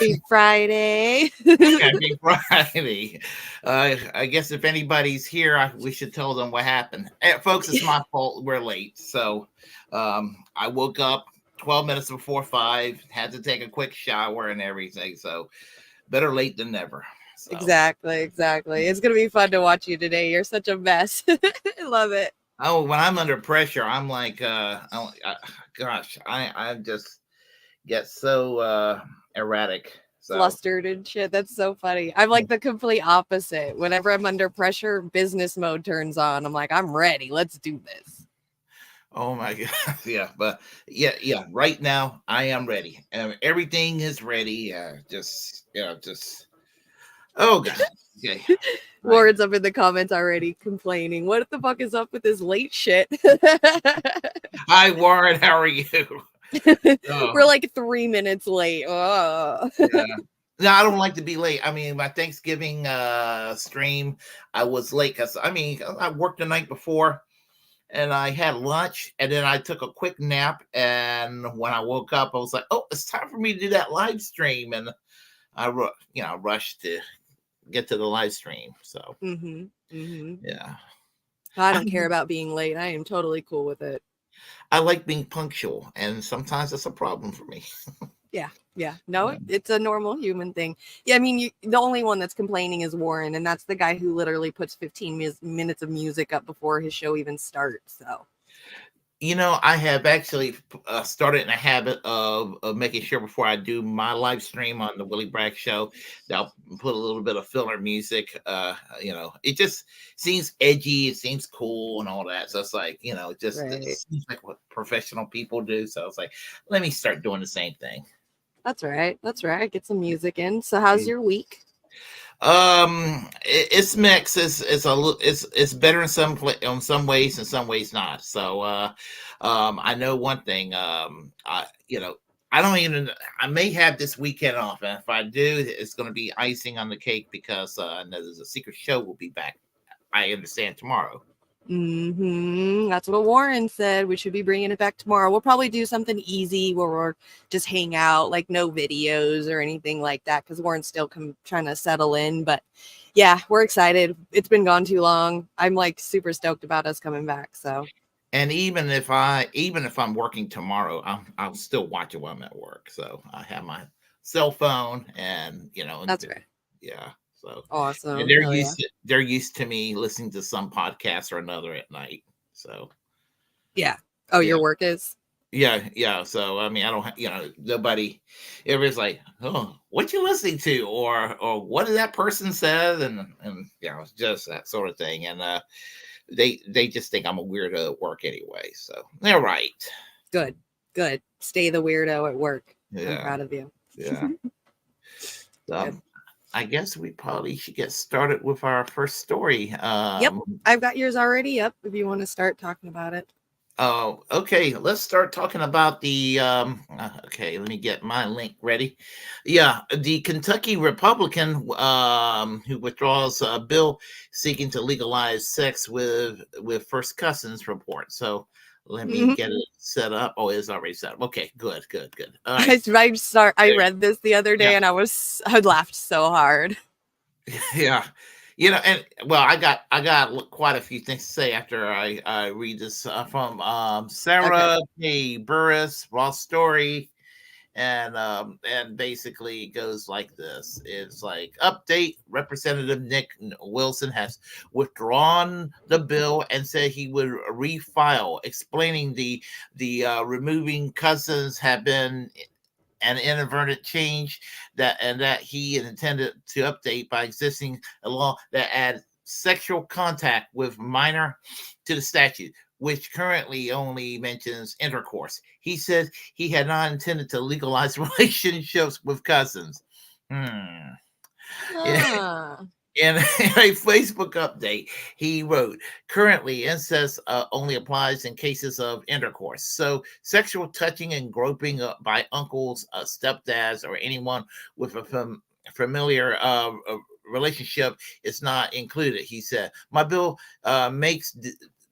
Happy Friday. Happy Friday. I guess if anybody's here, we should tell them what happened. Folks, it's my fault. We're late. So I woke up 12 minutes before 5, had to take a quick shower and everything. So better late than never. So. Exactly. It's going to be fun to watch you today. You're such a mess. I love it. Oh, when I'm under pressure, I'm like, gosh, I just get so erratic. So. Flustered and shit. That's so funny. I'm like the complete opposite. Whenever I'm under pressure, business mode turns on. I'm like, I'm ready. Let's do this. Oh my God. Yeah. But yeah. Right now I am ready. Everything is ready. Just oh God. Okay. Warren's up in the comments already complaining. What the fuck is up with this late shit? Hi Warren, how are you? We're like 3 minutes late. Oh. Yeah. No, I don't like to be late. I mean, my Thanksgiving stream, I was late because I worked the night before and I had lunch and then I took a quick nap. And when I woke up, I was like, oh, it's time for me to do that live stream. And I rushed to get to the live stream. So yeah. I don't care about being late. I am totally cool with it. I like being punctual, and sometimes that's a problem for me. Yeah. No, it's a normal human thing. Yeah, I mean, the only one that's complaining is Warren, and that's the guy who literally puts 15 minutes of music up before his show even starts. So, I have actually started in a habit of making sure before I do my live stream on the Willie Bragg show, that I'll put a little bit of filler music. It just seems edgy, it seems cool and all that. So it's like, it seems like what professional people do. So it's like, let me start doing the same thing. That's right. Get some music in. So how's your week? It's mixed. It's better in some ways, in some ways not. So I know one thing. I may have this weekend off, and if I do, it's going to be icing on the cake because I know there's a secret show will be back. I understand tomorrow. That's what Warren said. We should be bringing it back tomorrow. We'll probably do something easy where we're just hang out, like no videos or anything like that, because Warren's still trying to settle in. But yeah, we're excited. It's been gone too long. I'm like super stoked about us coming back. So, and even if I'm working tomorrow, I'll still watch it while I'm at work. So I have my cell phone, and that's right. Yeah. So awesome. And they're used to me listening to some podcast or another at night. So yeah. Oh, your work is? Yeah. So I mean, I don't nobody everybody's like, oh, what you listening to? Or what did that person said? And it's just that sort of thing. And they just think I'm a weirdo at work anyway. So they're right. Good. Stay the weirdo at work. Yeah. I'm proud of you. Yeah. I guess we probably should get started with our first story. Yep, I've got yours already up if you want to start talking about it. Oh, okay. Let's start talking about the okay, let me get my link ready. Yeah, the Kentucky Republican who withdraws a bill seeking to legalize sex with first cousins report. So let me get it set up. Oh, it's already set up. Okay, good. All right. I read this the other day and I laughed so hard. Yeah. And well, I got quite a few things to say after I read this from Sarah K. Burris, raw story, and basically it goes like this. It's like, update: Representative Nick Wilson has withdrawn the bill and said he would refile, explaining the removing cousins have been an inadvertent change that he intended to update by existing a law that adds sexual contact with minor to the statute, which currently only mentions intercourse. He said he had not intended to legalize relationships with cousins. In a Facebook update, he wrote, currently incest only applies in cases of intercourse. So sexual touching and groping by uncles, stepdads, or anyone with a familiar relationship is not included. He said, my bill makes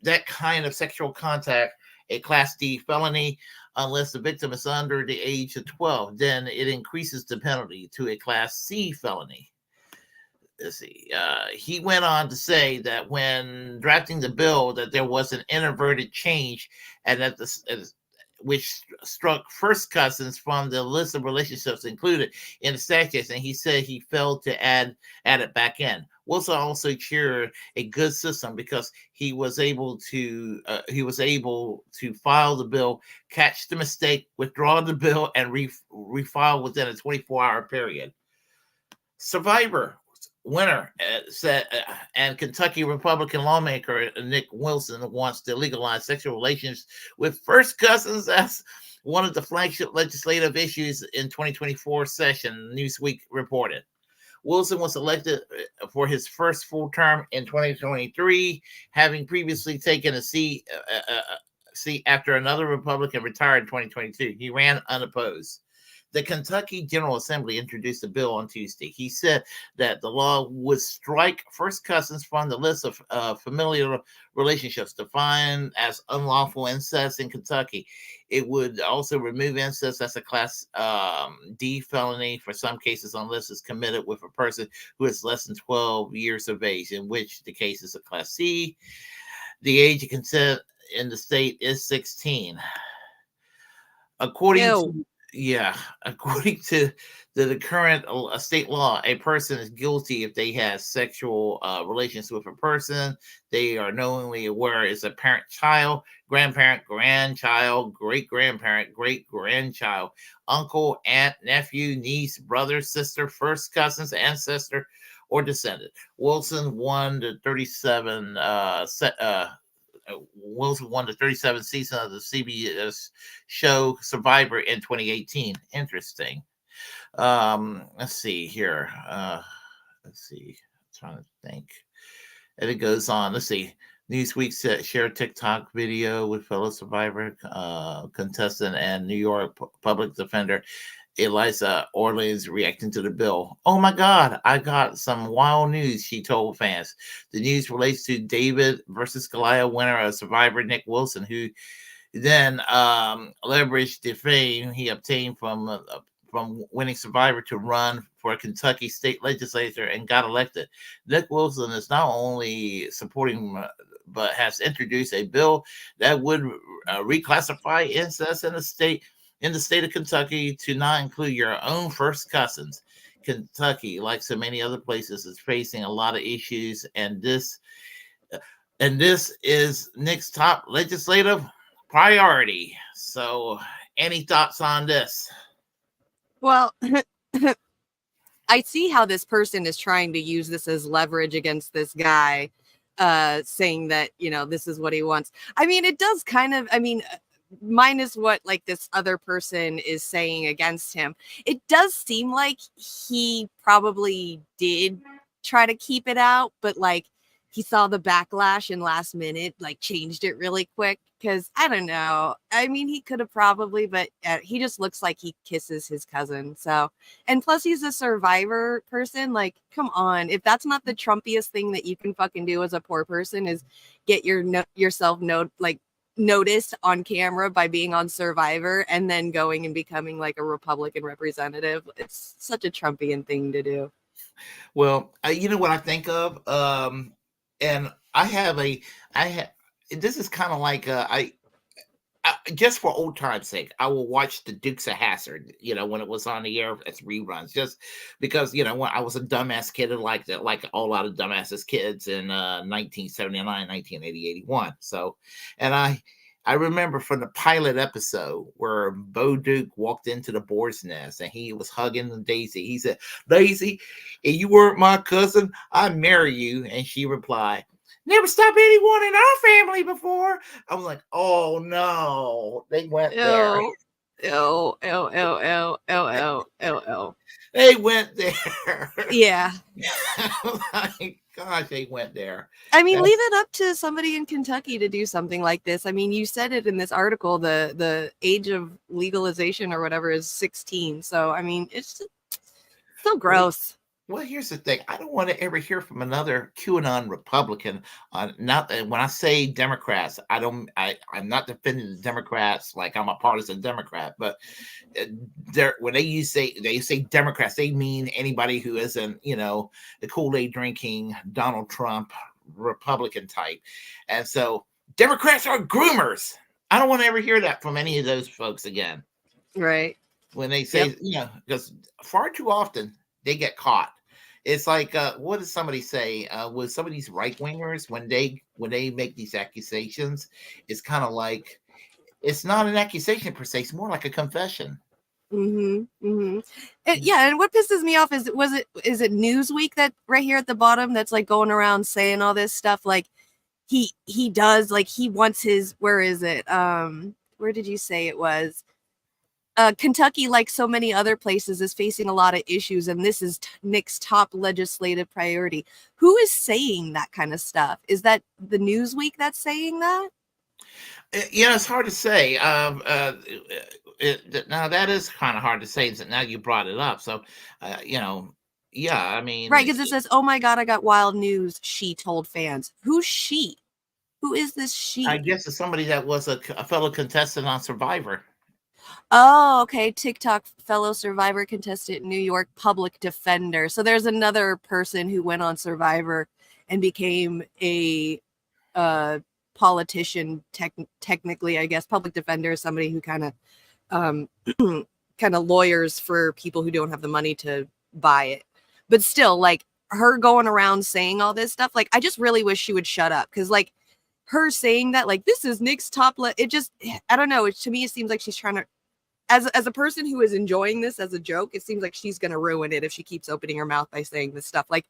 that kind of sexual contact a Class D felony unless the victim is under the age of 12. Then it increases the penalty to a Class C felony. Let's see. He went on to say that when drafting the bill, that there was an inadvertent change, and that which struck first cousins from the list of relationships included in the statutes, and he said he failed to add it back in. Wilson also cheered a good system because he was able to file the bill, catch the mistake, withdraw the bill, and refile within a 24-hour period. Survivor winner said, and Kentucky Republican lawmaker Nick Wilson wants to legalize sexual relations with first cousins as one of the flagship legislative issues in 2024 session, Newsweek reported. Wilson was elected for his first full term in 2023, having previously taken a seat after another Republican retired in 2022. He ran unopposed. The Kentucky General Assembly introduced a bill on Tuesday. He said that the law would strike first cousins from the list of familial relationships defined as unlawful incest in Kentucky. It would also remove incest as a Class D felony for some cases unless it's committed with a person who is less than 12 years of age, in which the case is a Class C. The age of consent in the state is 16. According to the current state law, a person is guilty if they have sexual relations with a person they are knowingly aware is a parent, child, grandparent, grandchild, great-grandparent, great-grandchild, uncle, aunt, nephew, niece, brother, sister, first cousins, ancestor, or descendant. Wilson won the 37 season of the CBS show Survivor in 2018. Interesting. Let's see here. Let's see. I'm trying to think. And it goes on. Let's see. Newsweek shared TikTok video with fellow Survivor contestant and New York public defender Eliza Orleans reacting to the bill. "Oh my God, I got some wild news," she told fans. The news relates to David versus Goliath winner of Survivor Nick Wilson, who then leveraged the fame he obtained from winning Survivor to run for a Kentucky state legislature and got elected. Nick Wilson is not only supporting but has introduced a bill that would reclassify incest in the state of Kentucky to not include your own first cousins. Kentucky, like so many other places, is facing a lot of issues, and this is Nick's top legislative priority. So, any thoughts on this? Well, I see how this person is trying to use this as leverage against this guy, saying that, this is what he wants. I mean, it does kind of, minus what like this other person is saying against him, it does seem like he probably did try to keep it out, but like he saw the backlash and last minute like changed it really quick. Because I don't know. I mean, he could have probably, but he just looks like he kisses his cousin. So, and plus he's a Survivor person. Like, come on. If that's not the Trumpiest thing that you can fucking do as a poor person is get yourself noticed on camera by being on Survivor and then going and becoming like a Republican representative. It's such a Trumpian thing to do. Well, you know what I think of? And this is kind of like I just for old time's sake, I will watch the Dukes of Hazzard, when it was on the air as reruns, just because, when I was a dumbass kid and liked it, like a lot of dumbasses kids in 1979, 1980, 81. So, and I remember from the pilot episode where Bo Duke walked into the boar's nest and he was hugging Daisy. He said, "Daisy, if you weren't my cousin, I'd marry you." And she replied, "Never stopped anyone in our family before." I was like, "Oh no, they went there." Ew. They went there. Yeah. My gosh, they went there. I mean, leave it up to somebody in Kentucky to do something like this. I mean, you said it in this article, the age of legalization or whatever is 16. So, I mean, it's still gross. Well, here's the thing. I don't want to ever hear from another QAnon Republican on not when I say Democrats, I'm not defending the Democrats like I'm a partisan Democrat, but uh, when they say Democrats, they mean anybody who isn't, the Kool-Aid drinking Donald Trump Republican type. And so Democrats are groomers. I don't want to ever hear that from any of those folks again. Right. When they Yep. say, because far too often they get caught. It's like, what does somebody say? With some of these right wingers, when they make these accusations, it's kind of like it's not an accusation per se; it's more like a confession. Mm-hmm. Mm-hmm. Yeah, and what pisses me off is it Newsweek that right here at the bottom that's like going around saying all this stuff like he does like he wants his where is it where did you say it was Kentucky, like so many other places, is facing a lot of issues, and this is Nick's top legislative priority. Who is saying that kind of stuff? Is that the Newsweek that's saying that? Yeah, it's hard to say. Now that is kind of hard to say. Now you brought it up, so yeah. I mean, Right, because it says, "Oh my God, I got wild news." She told fans. Who's she? Who is this I she? guess it's somebody that was a fellow contestant on Survivor. Oh, okay. TikTok fellow Survivor contestant in New York, public defender. So there's another person who went on Survivor and became a politician, technically, I guess. Public defender is somebody who kind of um, kind of lawyers for people who don't have the money to buy it. But still, like her going around saying all this stuff, like I just really wish she would shut up because like her saying that, like this is Nick's it just I don't know. To me, it seems like she's trying to as a person who is enjoying this as a joke, it seems like she's gonna ruin it if she keeps opening her mouth by saying this stuff. Like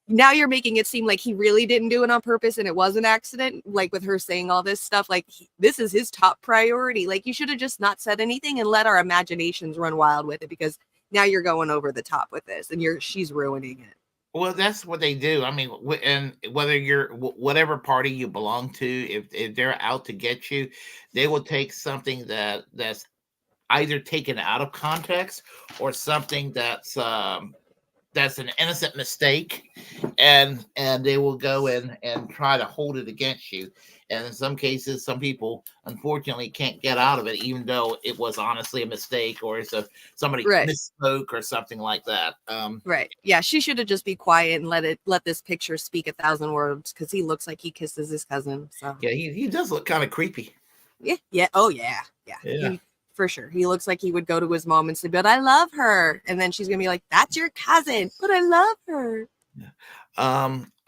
now you're making it seem like he really didn't do it on purpose and it was an accident, like with her saying all this stuff, like this is his top priority. Like you should have just not said anything and let our imaginations run wild with it, because now you're going over the top with this and she's ruining it. Well, that's what they do. I mean, and whether you're whatever party you belong to, if they're out to get you, they will take something that's either taken out of context or something that's an innocent mistake, and they will go in and try to hold it against you. And in some cases, some people unfortunately can't get out of it, even though it was honestly a mistake or somebody Right. misspoke or something like that. Right. Yeah, she should have just be quiet and let this picture speak 1,000 words, because he looks like he kisses his cousin. So Yeah, he does look kind of creepy. yeah, yeah, oh yeah, yeah. Yeah. For sure. He looks like he would go to his mom and say, "But I love her," and then she's gonna be like, "That's your cousin, but I love her."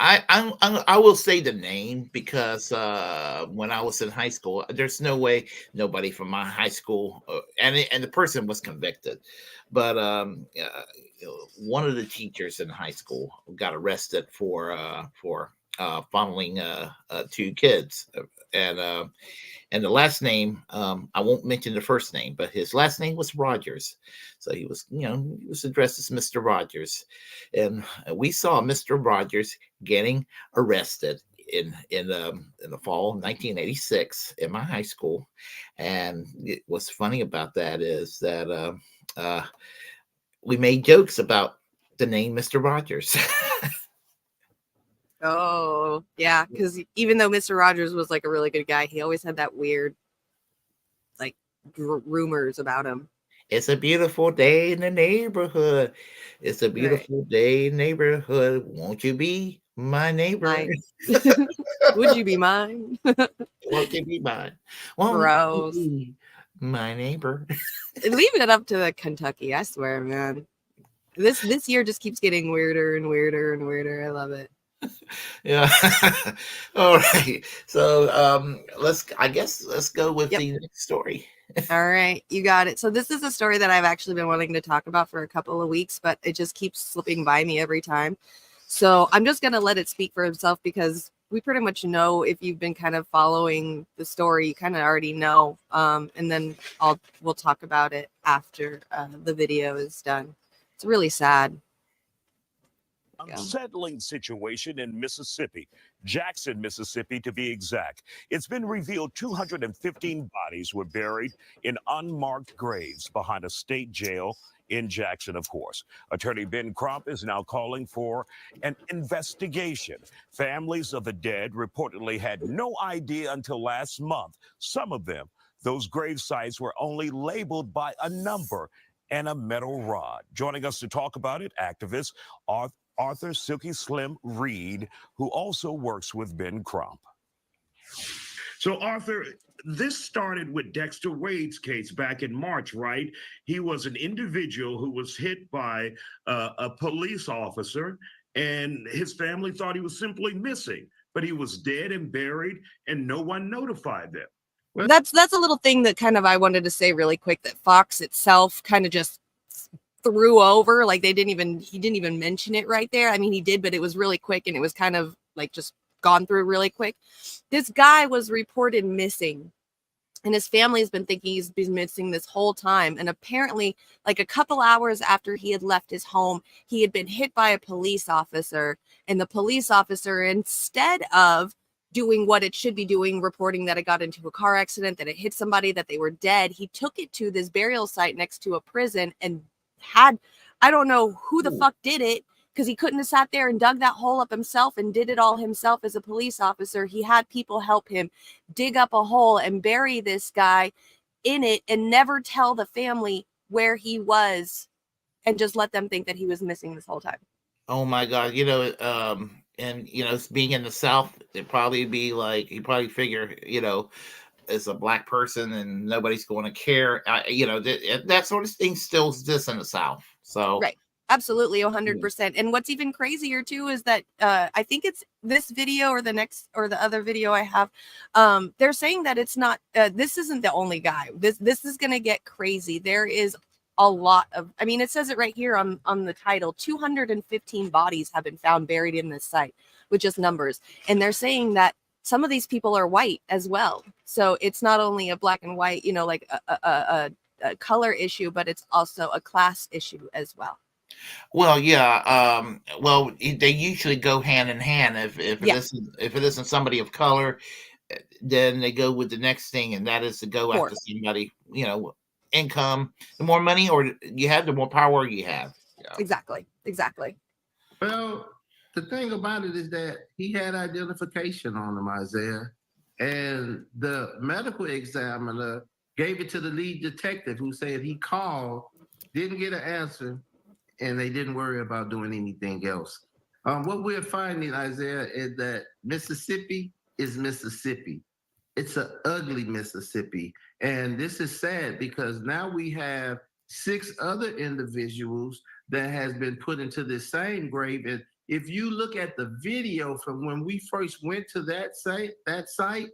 I will say the name because when I was in high school, there's no way nobody from my high school and the person was convicted, but one of the teachers in high school got arrested for fondling two kids, and and the last name, I won't mention the first name, but his last name was Rogers. So he was addressed as Mr. Rogers. And we saw Mr. Rogers getting arrested in the fall of 1986 in my high school. And what's funny about that is that we made jokes about the name Mr. Rogers. Oh, yeah, because even though Mr. Rogers was like a really good guy, he always had that weird, like, rumors about him. It's a beautiful day in the neighborhood. It's a Right. beautiful day in the neighborhood. Won't you be my neighbor? Mine. Would you be mine? Won't you be mine? Won't you Gross. be my neighbor? Leave it up to the Kentucky, I swear, man. This year just keeps getting weirder and weirder and weirder. I love it. Yeah. All right. So let's go with Yep. the next story. All right, you got it. So this is a story that I've actually been wanting to talk about for a couple of weeks, but it just keeps slipping by me every time. So I'm just gonna let it speak for itself, because we pretty much know, if you've been kind of following the story, you kind of already know. And then we'll talk about it after the video is done. It's really sad. Go. Unsettling situation in Mississippi, Jackson, Mississippi, to be exact. It's been revealed 215 bodies were buried in unmarked graves behind a state jail in Jackson, of course. Attorney Ben Crump is now calling for an investigation. Families of the dead reportedly had no idea until last month. Some of them, those grave sites were only labeled by a number and a metal rod. Joining us to talk about it, activist Arthur Silky Slim Reed, who also works with Ben Crump. So, Arthur, this started with Dexter Wade's case back in March, right? He was an individual who was hit by a police officer, and his family thought he was simply missing, but he was dead and buried, and no one notified them. Well, that's a little thing that kind of I wanted to say really quick, that Fox itself kind of just threw over. Like he didn't even mention it right there. I mean, he did, but it was really quick, and it was kind of like just gone through really quick. This guy was reported missing, and his family has been thinking he's been missing this whole time. And apparently, like a couple hours after he had left his home, he had been hit by a police officer, and the police officer, instead of doing what it should be doing, reporting that it got into a car accident, that it hit somebody, that they were dead, he took it to this burial site next to a prison and I don't know who the fuck did it, because he couldn't have sat there and dug that hole up himself and did it all himself as a police officer. He had people help him dig up a hole and bury this guy in it and never tell the family where he was, and just let them think that he was missing this whole time. Oh my God. And being in the South, it'd probably be like, you probably figure, as a black person and nobody's going to care. That sort of thing still exists in the South. So right, absolutely, 100%. And what's even crazier too is that I think it's this video or the other video I have. They're saying that it's not. This isn't the only guy. This is going to get crazy. There is a lot of. I mean, it says it right here on the title. 215 bodies have been found buried in this site, with just numbers, and they're saying that some of these people are white as well. So it's not only a black and white, like a color issue, but it's also a class issue as well. Well, yeah. They usually go hand in hand. If it isn't somebody of color, then they go with the next thing, and that is to go after somebody, income. The more money or you have, the more power you have. Yeah. Exactly. Well, the thing about it is that he had identification on him, Isaiah, and the medical examiner gave it to the lead detective, who said he called, didn't get an answer, and they didn't worry about doing anything else. What we're finding, Isaiah, is that Mississippi is Mississippi. It's an ugly Mississippi. And this is sad because now we have 6 other individuals that has been put into this same grave. And if you look at the video from when we first went to that site,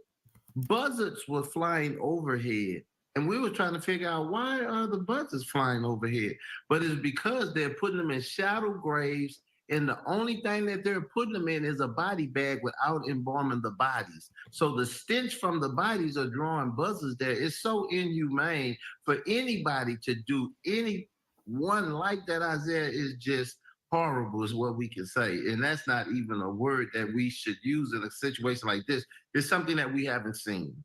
buzzards were flying overhead. And we were trying to figure out, why are the buzzards flying overhead? But it's because they're putting them in shallow graves, and the only thing that they're putting them in is a body bag without embalming the bodies. So the stench from the bodies are drawing buzzards there. It's so inhumane for anybody to do anyone like that, Isaiah, is just horrible is what we can say. And that's not even a word that we should use in a situation like this. It's something that we haven't seen.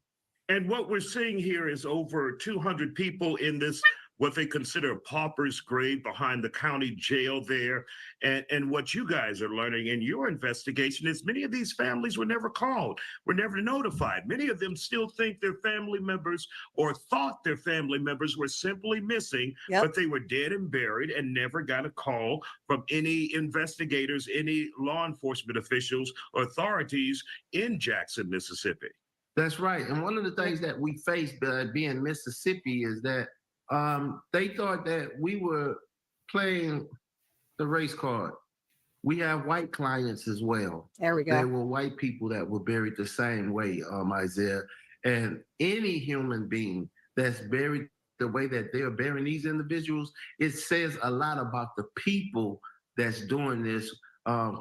And what we're seeing here is over 200 people in this, what they consider a pauper's grave behind the county jail there. And what you guys are learning in your investigation is many of these families were never called, were never notified. Many of them still think their family members or thought their family members were simply missing, but they were dead and buried and never got a call from any investigators, any law enforcement officials or authorities in Jackson, Mississippi. That's right. And one of the things that we faced being Mississippi is that they thought that we were playing the race card. We have white clients as well. There we go. There were white people that were buried the same way, Isaiah. And any human being that's buried the way that they're burying these individuals, it says a lot about the people that's doing this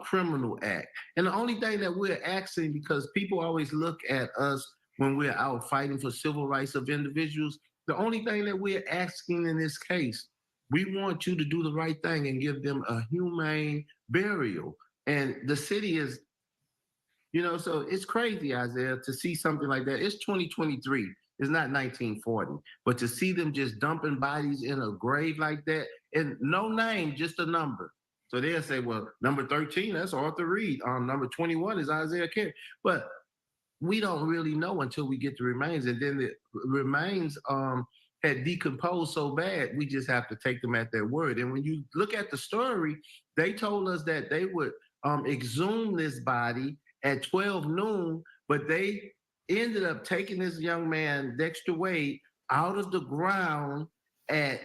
criminal act. And the only thing that we're asking, because people always look at us when we're out fighting for civil rights of individuals, the only thing that we're asking in this case We want you to do the right thing and give them a humane burial. And the city is, so it's crazy, Isaiah, to see something like that. It's 2023. It's not 1940. But to see them just dumping bodies in a grave like that, and no name, just a number. So they'll say, well, number 13, that's Arthur Reed. Number 21 is Isaiah Carey. But we don't really know until we get the remains. And then the remains had decomposed so bad, we just have to take them at their word. And when you look at the story, they told us that they would exhume this body at 12 noon, but they ended up taking this young man, Dexter Wade, out of the ground at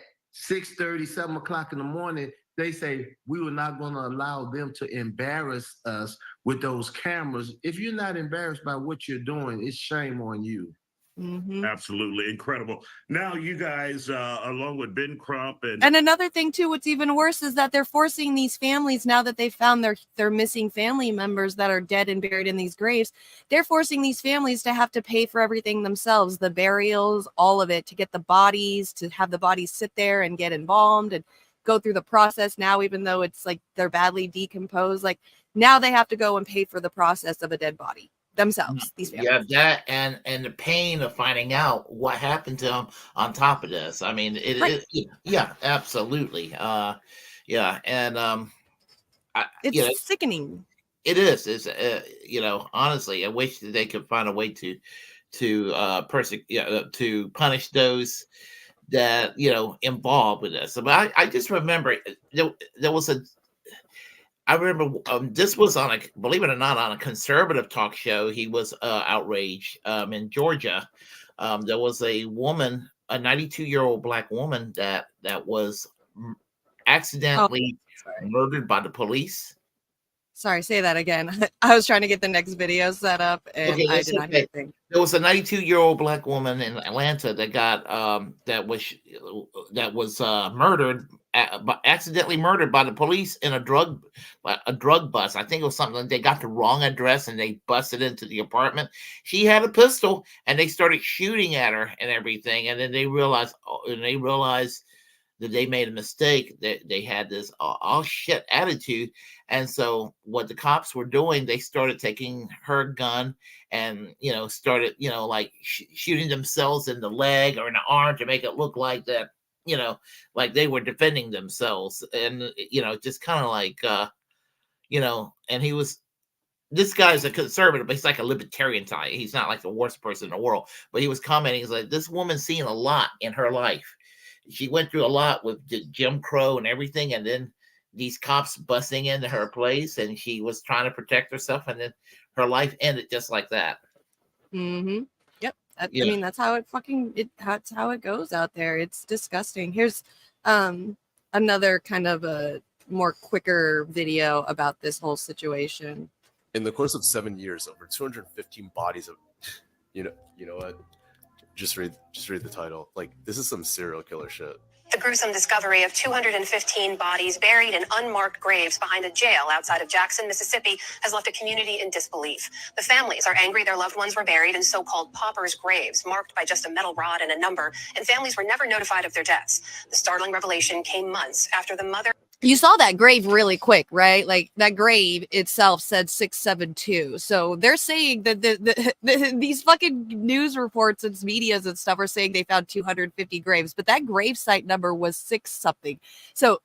6:30, 7 o'clock in the morning. They say, we were not going to allow them to embarrass us with those cameras. If you're not embarrassed by what you're doing, it's shame on you. Mm-hmm. Absolutely incredible. Now, you guys, along with Ben Crump and another thing too, what's even worse is that they're forcing these families, now that they found their missing family members that are dead and buried in these graves, they're forcing these families to have to pay for everything themselves, the burials, all of it, to get the bodies, to have the bodies sit there and get embalmed and go through the process. Now, even though it's like they're badly decomposed, like now they have to go and pay for the process of a dead body themselves, these families. Yeah, that and the pain of finding out what happened to them on top of this. I mean, yeah, absolutely. Yeah, and it's sickening. It is. It's honestly, I wish that they could find a way to to punish those that involved with this. But I just remember there was I remember this was on believe it or not, on a conservative talk show. He was outraged in Georgia. There was a woman, a 92-year-old black woman that was accidentally murdered by the police. Sorry, say that again. I was trying to get the next video set up, and I did not hear anything. There was a 92-year-old black woman in Atlanta that got that was murdered, accidentally murdered by the police in a drug bust. I think it was something like they got the wrong address and they busted into the apartment. She had a pistol and they started shooting at her and everything, and then they realized that they made a mistake. They had this all shit attitude. And so what the cops were doing, they started taking her gun and, started, like shooting themselves in the leg or in the arm to make it look like that, like they were defending themselves. And, just kind of like, and this guy's a conservative, but he's like a libertarian type. He's not like the worst person in the world, but he was commenting, he's like, this woman's seen a lot in her life. She went through a lot with Jim Crow and everything, and then these cops busting into her place, and she was trying to protect herself, and then her life ended just like that. Mm-hmm. Yep. I mean, that's how that's how it goes out there. It's disgusting. Here's another kind of a more quicker video about this whole situation. In the course of 7 years, over 215 bodies of, you know what? Just read the title. Like, this is some serial killer shit. The gruesome discovery of 215 bodies buried in unmarked graves behind a jail outside of Jackson, Mississippi, has left a community in disbelief. The families are angry their loved ones were buried in so-called paupers' graves, marked by just a metal rod and a number, and families were never notified of their deaths. The startling revelation came months after the mother... You saw that grave really quick, right? Like, that grave itself said 672. So they're saying that these fucking news reports and medias and stuff are saying they found 250 graves, but that grave site number was 6 something. So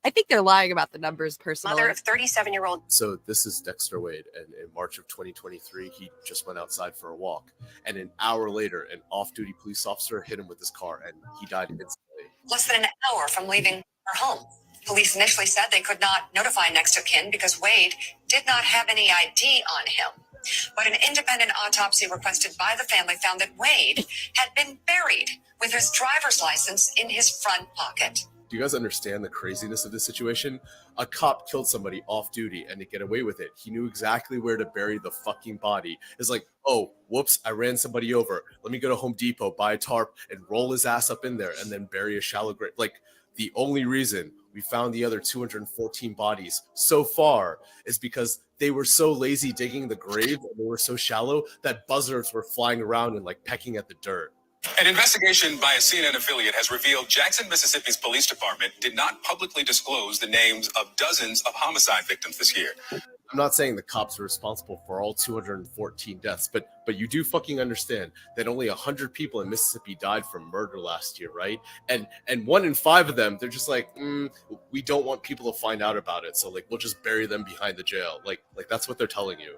I think they're lying about the numbers personally. Mother of 37-year-old. So this is Dexter Wade, and in March of 2023, he just went outside for a walk. And an hour later, an off-duty police officer hit him with his car, and he died instantly. Less than an hour from leaving her home. Police initially said they could not notify next of kin because Wade did not have any ID on him. But an independent autopsy requested by the family found that Wade had been buried with his driver's license in his front pocket. Do you guys understand the craziness of this situation? A cop killed somebody off duty, and to get away with it, he knew exactly where to bury the fucking body. It's like, oh, whoops, I ran somebody over. Let me go to Home Depot, buy a tarp, and roll his ass up in there, and then bury a shallow grave. Like, the only reason we found the other 214 bodies so far is because they were so lazy digging the grave and they were so shallow that buzzards were flying around and like pecking at the dirt. An investigation by a CNN affiliate has revealed Jackson, Mississippi's police department did not publicly disclose the names of dozens of homicide victims this year. I'm not saying the cops are responsible for all 214 deaths, but you do fucking understand that only 100 people in Mississippi died from murder last year, right? And 1 in 5 of them, they're just like, we don't want people to find out about it, so like we'll just bury them behind the jail. Like that's what they're telling you.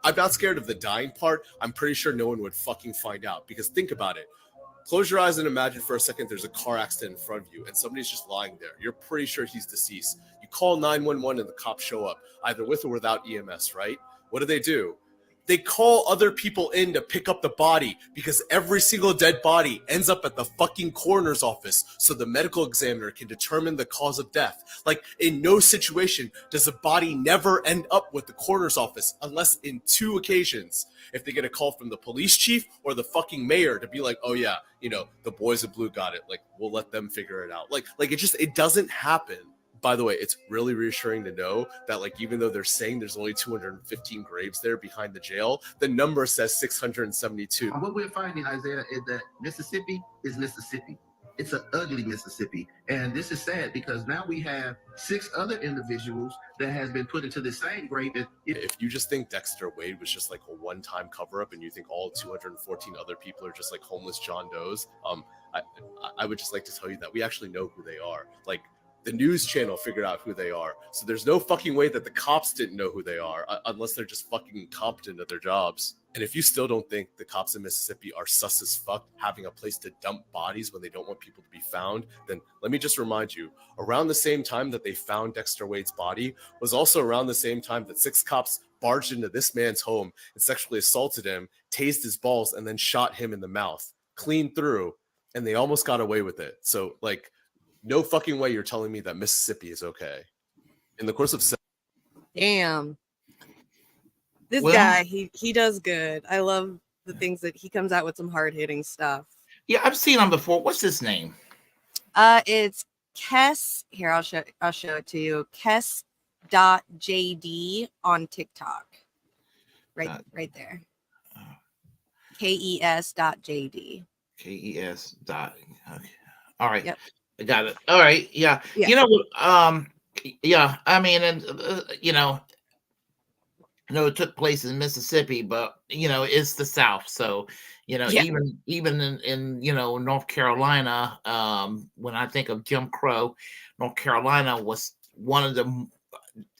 I'm not scared of the dying part. I'm pretty sure no one would fucking find out, because think about it. Close your eyes and imagine for a second there's a car accident in front of you and somebody's just lying there. You're pretty sure he's deceased. You call 911 and the cops show up, either with or without EMS, right? What do? They call other people in to pick up the body, because every single dead body ends up at the fucking coroner's office so the medical examiner can determine the cause of death. Like, in no situation does a body never end up with the coroner's office, unless in 2 occasions. If they get a call from the police chief or the fucking mayor to be like, oh yeah, the boys in blue got it. Like, we'll let them figure it out. Like it doesn't happen. By the way, it's really reassuring to know that, like, even though they're saying there's only 215 graves there behind the jail, the number says 672. What we're finding, Isaiah, is that Mississippi is Mississippi. It's an ugly Mississippi. And this is sad because now we have 6 other individuals that has been put into the same grave. If you just think Dexter Wade was just like a one-time cover-up and you think all 214 other people are just like homeless John Does, I would just like to tell you that we actually know who they are. Like, the news channel figured out who they are. So there's no fucking way that the cops didn't know who they are, unless they're just fucking incompetent at their jobs. And if you still don't think the cops in Mississippi are sus as fuck, having a place to dump bodies when they don't want people to be found, then let me just remind you, around the same time that they found Dexter Wade's body was also around the same time that 6 cops barged into this man's home and sexually assaulted him, tased his balls, and then shot him in the mouth. Clean through. And they almost got away with it. So, like, no fucking way you're telling me that Mississippi is okay. In the course of damn, this guy, he does good. I love the things that he comes out with, some hard hitting stuff. Yeah, I've seen him before. What's his name? It's Kess. Here, I'll show it to you. Kess.jd on TikTok. Right there. KES.jd. KES. Okay. All right. Yep. I got it. All right. Yeah. You know what? Yeah. I mean, and it took place in Mississippi, but it's the South. So, even in North Carolina, when I think of Jim Crow, North Carolina was one of the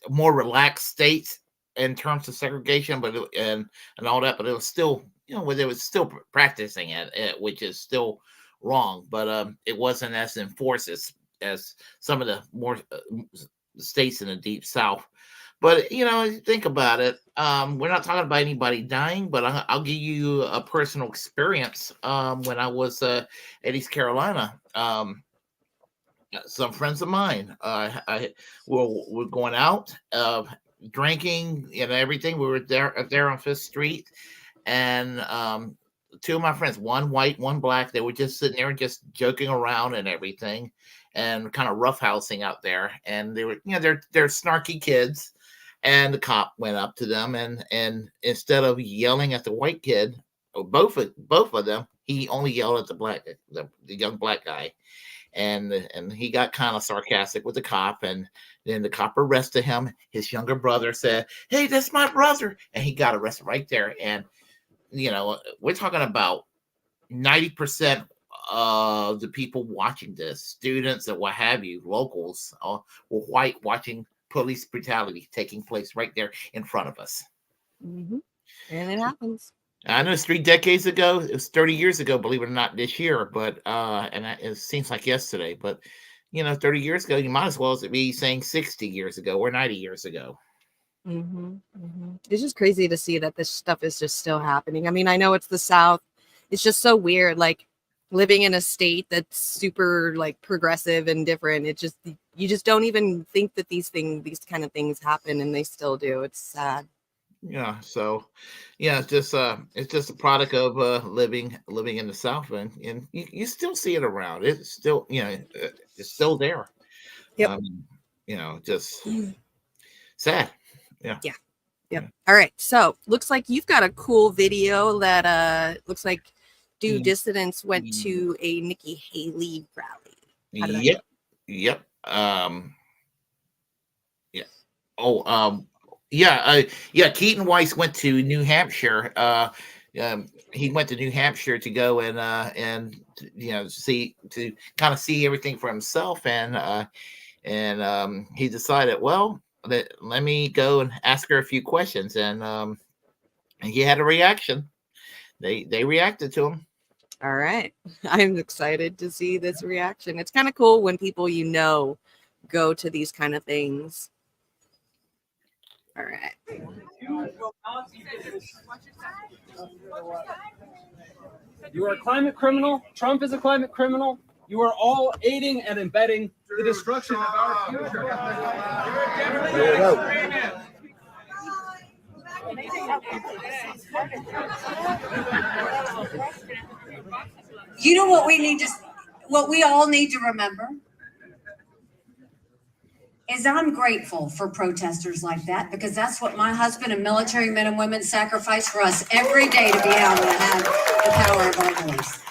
more relaxed states in terms of segregation, but and all that. But it was still, they was still practicing it, which is still wrong, but it wasn't as enforced as some of the more states in the deep South. But think about it, we're not talking about anybody dying, but I'll give you a personal experience. When I was at East Carolina, some friends of mine, we're going out, drinking and everything. We were there on 5th Street, and 2 of my friends, one white, one black, they were just sitting there just joking around and everything, and kind of roughhousing out there. And they were, they're snarky kids. And the cop went up to them, and instead of yelling at the white kid, or both of them, he only yelled at the young black guy. And he got kind of sarcastic with the cop, and then the cop arrested him. His younger brother said, "Hey, that's my brother," and he got arrested right there. And we're talking about 90% of the people watching this, students and what have you, locals, were white, watching police brutality taking place right there in front of us. Mm-hmm. And it happens. I know it's 3 decades ago. It was 30 years ago, believe it or not, this year. But it seems like yesterday. But 30 years ago, you might as well be saying 60 years ago or 90 years ago. Mm-hmm. Mm-hmm. It's just crazy to see that this stuff is just still happening. I mean, I know it's the South. It's just so weird, like living in a state that's super like progressive and different. You just don't even think that these kind of things happen, and they still do. It's sad. Yeah. So, yeah, it's just a product of living in the South, and you still see it around. It's still it's still there. Yep. Just sad. Yeah. Yeah. Yep. All right. So looks like you've got a cool video that looks like due dissidents went to a Nikki Haley rally. How did that Yep. go? Yep. Yeah. Oh, yeah. Keaton Weiss went to New Hampshire. He went to New Hampshire to go and see to kind of see everything for himself, and he decided, well, let me go and ask her a few questions, and he had a reaction. They reacted to him. All right. I'm excited to see this reaction. It's kind of cool when people go to these kind of things. All right. You are a climate criminal. Trump is a climate criminal. You are all aiding and abetting the destruction of our future. You know what we all need to remember is I'm grateful for protesters like that, because that's what my husband and military men and women sacrifice for us every day to be able to have the power of our voice.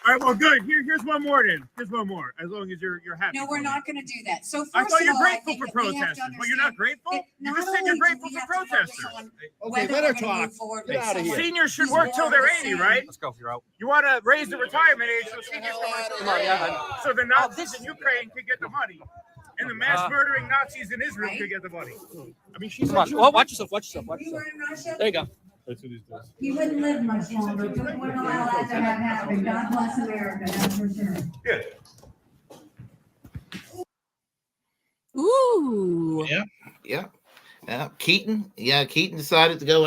All right, well, good. Here's one more then. Here's one more, as long as you're happy. No, we're not going to do that. So first I thought you're of all, grateful for protesters, but you're not grateful? You just said you're grateful for protesters. Okay, let her talk. Get out of here. Seniors should work till they're 80, right? Let's go. You're out. You want to raise the retirement age so seniors can work till they're 80, so the Nazis in Ukraine can get the money, and the mass murdering Nazis in Israel can get the money. I mean, she's Come on. Oh, watch yourself. Watch yourself. Watch You were yourself. in Russia? There you go. You wouldn't live much longer. We wouldn't allow that to have happened. God bless America, that's for sure. Good. Ooh. Yeah. Keaton decided to go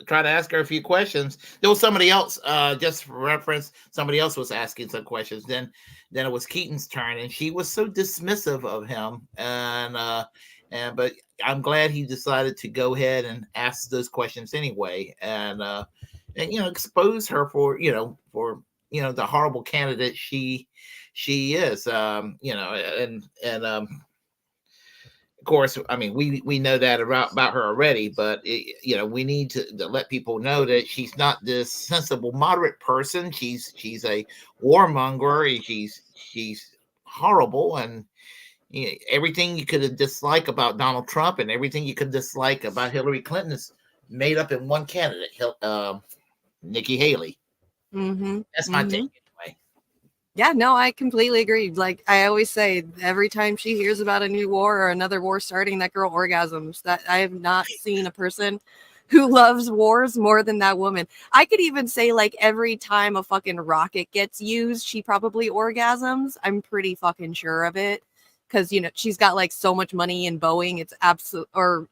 try to ask her a few questions. There was somebody else, just for reference, somebody else was asking some questions. Then it was Keaton's turn, and she was so dismissive of him. But I'm glad he decided to go ahead and ask those questions anyway, and expose her for the horrible candidate she is. Of course, I mean, we know that about her already, but we need to let people know that she's not this sensible, moderate person. She's a warmonger. She's horrible, and everything you could dislike about Donald Trump and everything you could dislike about Hillary Clinton is made up in one candidate, Nikki Haley. Mm-hmm. That's my take anyway. Yeah, no, I completely agree. Like I always say, every time she hears about a new war or another war starting, that girl orgasms. That I have not seen a person who loves wars more than that woman. I could even say, like, every time a fucking rocket gets used, she probably orgasms. I'm pretty fucking sure of it. Because she's got like so much money in Boeing. It's absolute,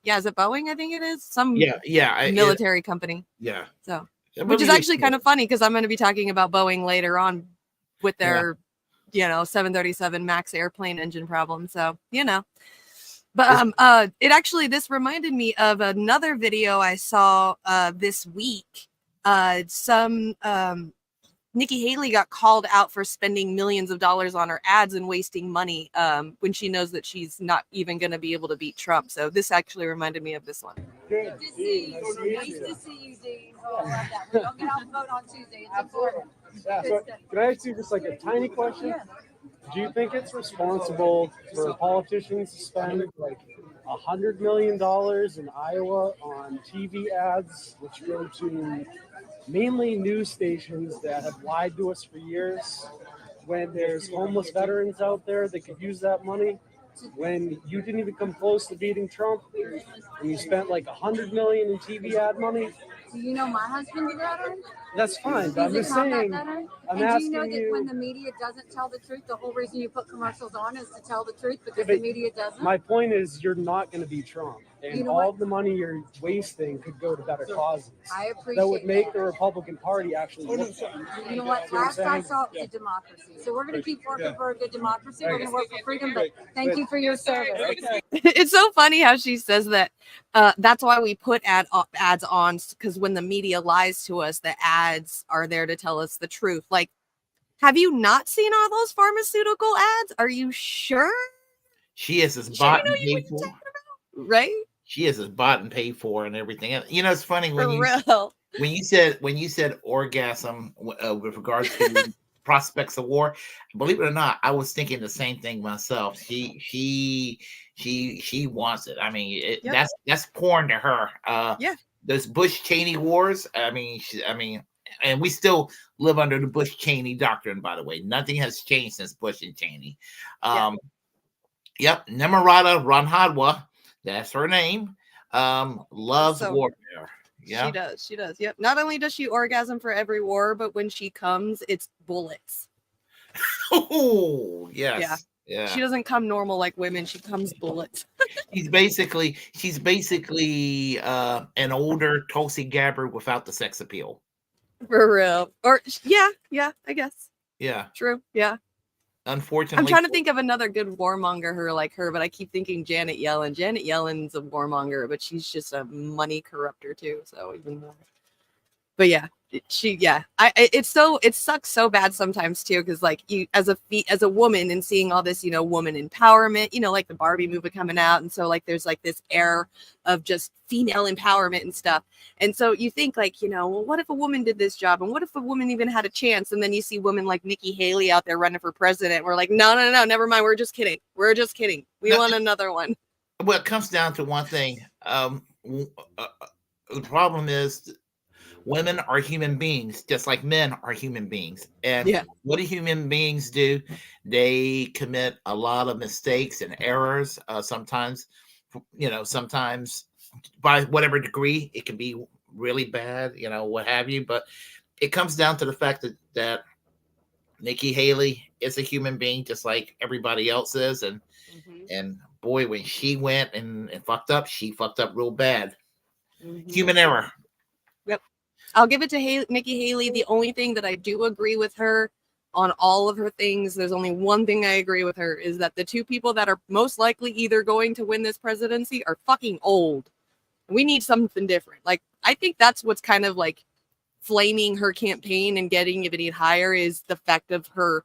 is it Boeing? I think it is some military company. Yeah. So, which is actually kind of funny because I'm going to be talking about Boeing later on with their, 737 Max airplane engine problem. So, but this reminded me of another video I saw this week. Nikki Haley got called out for spending millions of dollars on her ads and wasting money when she knows that she's not even going to be able to beat Trump. So this actually reminded me of this one. Good to see you. Nice to see you, Dean. Oh, I love that. We don't get off the vote on Tuesday. It's important. Yeah, so can I ask you just like a tiny question? Yeah. Do you think it's responsible for politicians to spend like $100 million in Iowa on TV ads, which go to mainly news stations that have lied to us for years, when there's homeless veterans out there that could use that money, when you didn't even come close to beating Trump, and you spent like $100 million in TV ad money? Do you know my husband's a veteran? That's fine, but I'm just saying, I'm and asking do you know that you, when the media doesn't tell the truth, the whole reason you put commercials on is to tell the truth because the media doesn't? My point is you're not going to beat Trump. And You know all what? the money you're wasting could go to better causes. I appreciate That would make that. the Republican Party actually look better. You know what? See what I'm Last I saying? saw, it was a democracy. So we're going to keep working for a good democracy. Right. We're going to work for freedom. But thank you for your service. It's so funny how she says that. That's why we put ads on, because when the media lies to us, the ads are there to tell us the truth. Like, have you not seen all those pharmaceutical ads? Are you sure? She is as bought and paid for. Right? She is as bought and paid for and everything. It's funny For when real. when you said orgasm with regards to prospects of war, believe it or not, I was thinking the same thing myself. She wants it. I mean, Yep. that's porn to her. Yeah. Those Bush Cheney wars. I mean, and we still live under the Bush Cheney doctrine. By the way, nothing has changed since Bush and Cheney. Yep, Nemarata Ranhadwa, that's her name. Loves warfare. Yeah, She does. Yep. Not only does she orgasm for every war, but when she comes, it's bullets. Oh, yes. Yeah. She doesn't come normal like women. She comes bullets. she's basically an older Tulsi Gabbard without the sex appeal. For real. Or yeah, I guess. Yeah. True. Yeah. Unfortunately, I'm trying to think of another good warmonger like her, but I keep thinking Janet Yellen. Janet Yellen's a warmonger, but she's just a money corrupter too. So even more. But yeah, it sucks so bad sometimes too, because like you as a woman and seeing all this, woman empowerment, like the Barbie movie coming out, and so like there's like this air of just female empowerment and stuff, and so you think like, well, what if a woman did this job, and what if a woman even had a chance, and then you see women like Nikki Haley out there running for president. We're like, no, never mind, we're just kidding, we want another one. Well, it comes down to one thing. The problem is, women are human beings, just like men are human beings. And what do human beings do? They commit a lot of mistakes and errors. Sometimes by whatever degree, it can be really bad, what have you. But it comes down to the fact that Nikki Haley is a human being, just like everybody else is. And boy, when she went and fucked up, she fucked up real bad. Human error. Yep. I'll give it to Nikki Haley. The only thing that I do agree with her on all of her things, there's only one thing I agree with her, is that the two people that are most likely either going to win this presidency are fucking old. We need something different. Like, I think that's what's kind of like flaming her campaign and getting it even higher, is the fact of her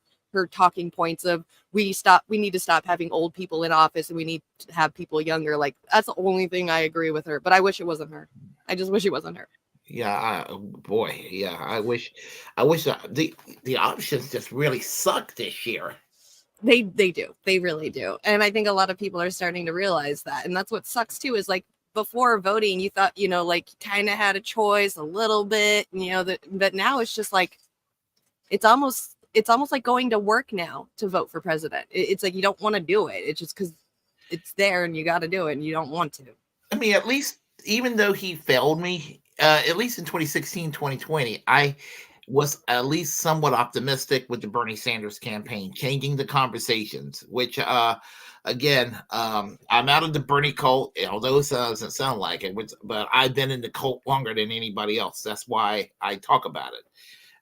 talking points of we need to stop having old people in office and we need to have people younger. Like, that's the only thing I agree with her, but I wish it wasn't her. I just wish it wasn't her. Yeah, I wish the options just really suck this year. They do. They really do. And I think a lot of people are starting to realize that. And that's what sucks too, is like before voting, you thought, like kind of had a choice a little bit, but now it's just like, it's almost like going to work now to vote for president. It's like, you don't want to do it. It's just because it's there and you got to do it and you don't want to. I mean, at least, even though he failed me, at least in 2016, 2020, I was at least somewhat optimistic with the Bernie Sanders campaign, changing the conversations, which, again, I'm out of the Bernie cult, although it doesn't sound like it, but I've been in the cult longer than anybody else. That's why I talk about it.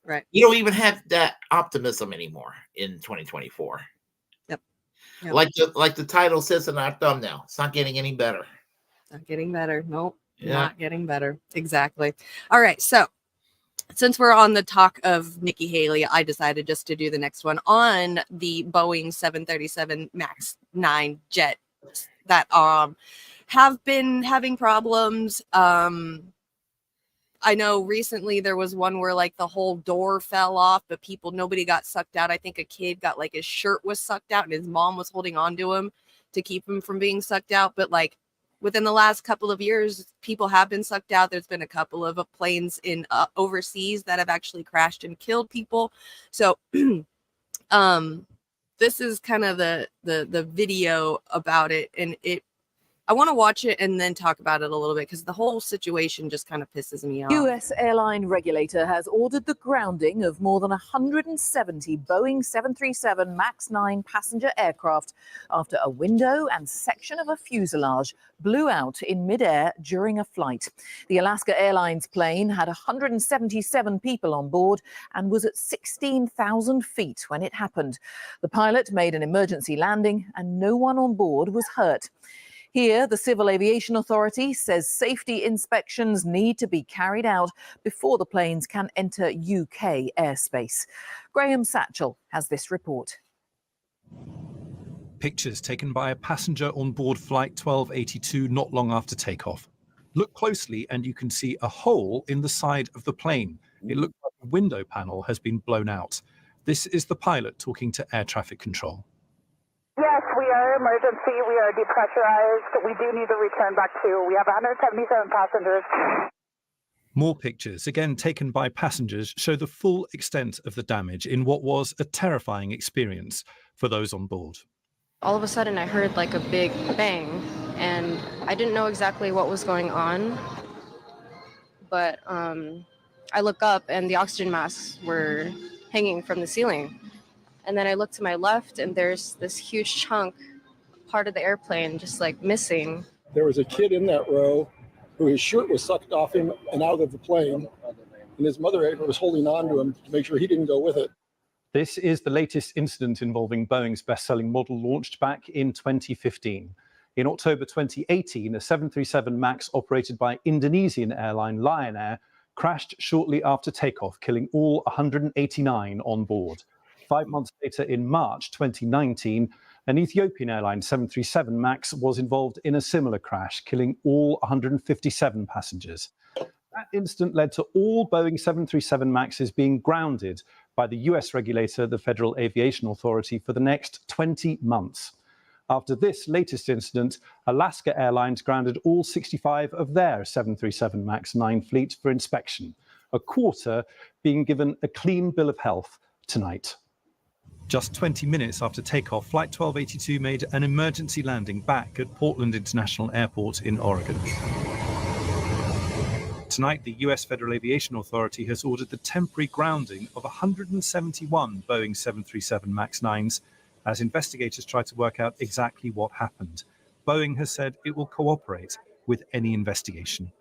Right. You don't even have that optimism anymore in 2024. Yep. Like the title says in our thumbnail, it's not getting any better. Not getting better. Nope. Yeah. Not getting better. Exactly. All right. So since we're on the talk of Nikki Haley, I decided just to do the next one on the Boeing 737 MAX 9 jet that have been having problems. I know recently there was one where like the whole door fell off, but nobody got sucked out. I think a kid got like his shirt was sucked out and his mom was holding on to him to keep him from being sucked out. But like within the last couple of years, people have been sucked out. There's been a couple of planes in overseas that have actually crashed and killed people. So this is kind of the video about it, and I want to watch it and then talk about it a little bit because the whole situation just kind of pisses me off. U.S. airline regulator has ordered the grounding of more than 170 Boeing 737 MAX 9 passenger aircraft after a window and section of a fuselage blew out in midair during a flight. The Alaska Airlines plane had 177 people on board and was at 16,000 feet when it happened. The pilot made an emergency landing and no one on board was hurt. Here, the Civil Aviation Authority says safety inspections need to be carried out before the planes can enter UK airspace. Graham Satchell has this report. Pictures taken by a passenger on board Flight 1282 not long after takeoff. Look closely and you can see a hole in the side of the plane. It looks like a window panel has been blown out. This is the pilot talking to air traffic control. Yes, we are emergency. We are depressurized. We do need to return back to. We have 177 passengers. More pictures, again taken by passengers, show the full extent of the damage in what was a terrifying experience for those on board. All of a sudden I heard like a big bang and I didn't know exactly what was going on, but I look up and the oxygen masks were hanging from the ceiling. And then I look to my left and there's this huge chunk, part of the airplane just like missing. There was a kid in that row who his shirt was sucked off him and out of the plane, and his mother was holding on to him to make sure he didn't go with it. This is the latest incident involving Boeing's best-selling model launched back in 2015. In October 2018, a 737 MAX operated by Indonesian airline Lion Air crashed shortly after takeoff, killing all 189 on board. 5 months later, in March 2019, an Ethiopian airline 737 MAX was involved in a similar crash, killing all 157 passengers. That incident led to all Boeing 737 MAXs being grounded by the US regulator, the Federal Aviation Authority, for the next 20 months. After this latest incident, Alaska Airlines grounded all 65 of their 737 MAX 9 fleet for inspection, a quarter being given a clean bill of health tonight. Just 20 minutes after takeoff, Flight 1282 made an emergency landing back at Portland International Airport in Oregon. Tonight, the US Federal Aviation Authority has ordered the temporary grounding of 171 Boeing 737 MAX 9s as investigators try to work out exactly what happened. Boeing has said it will cooperate with any investigation.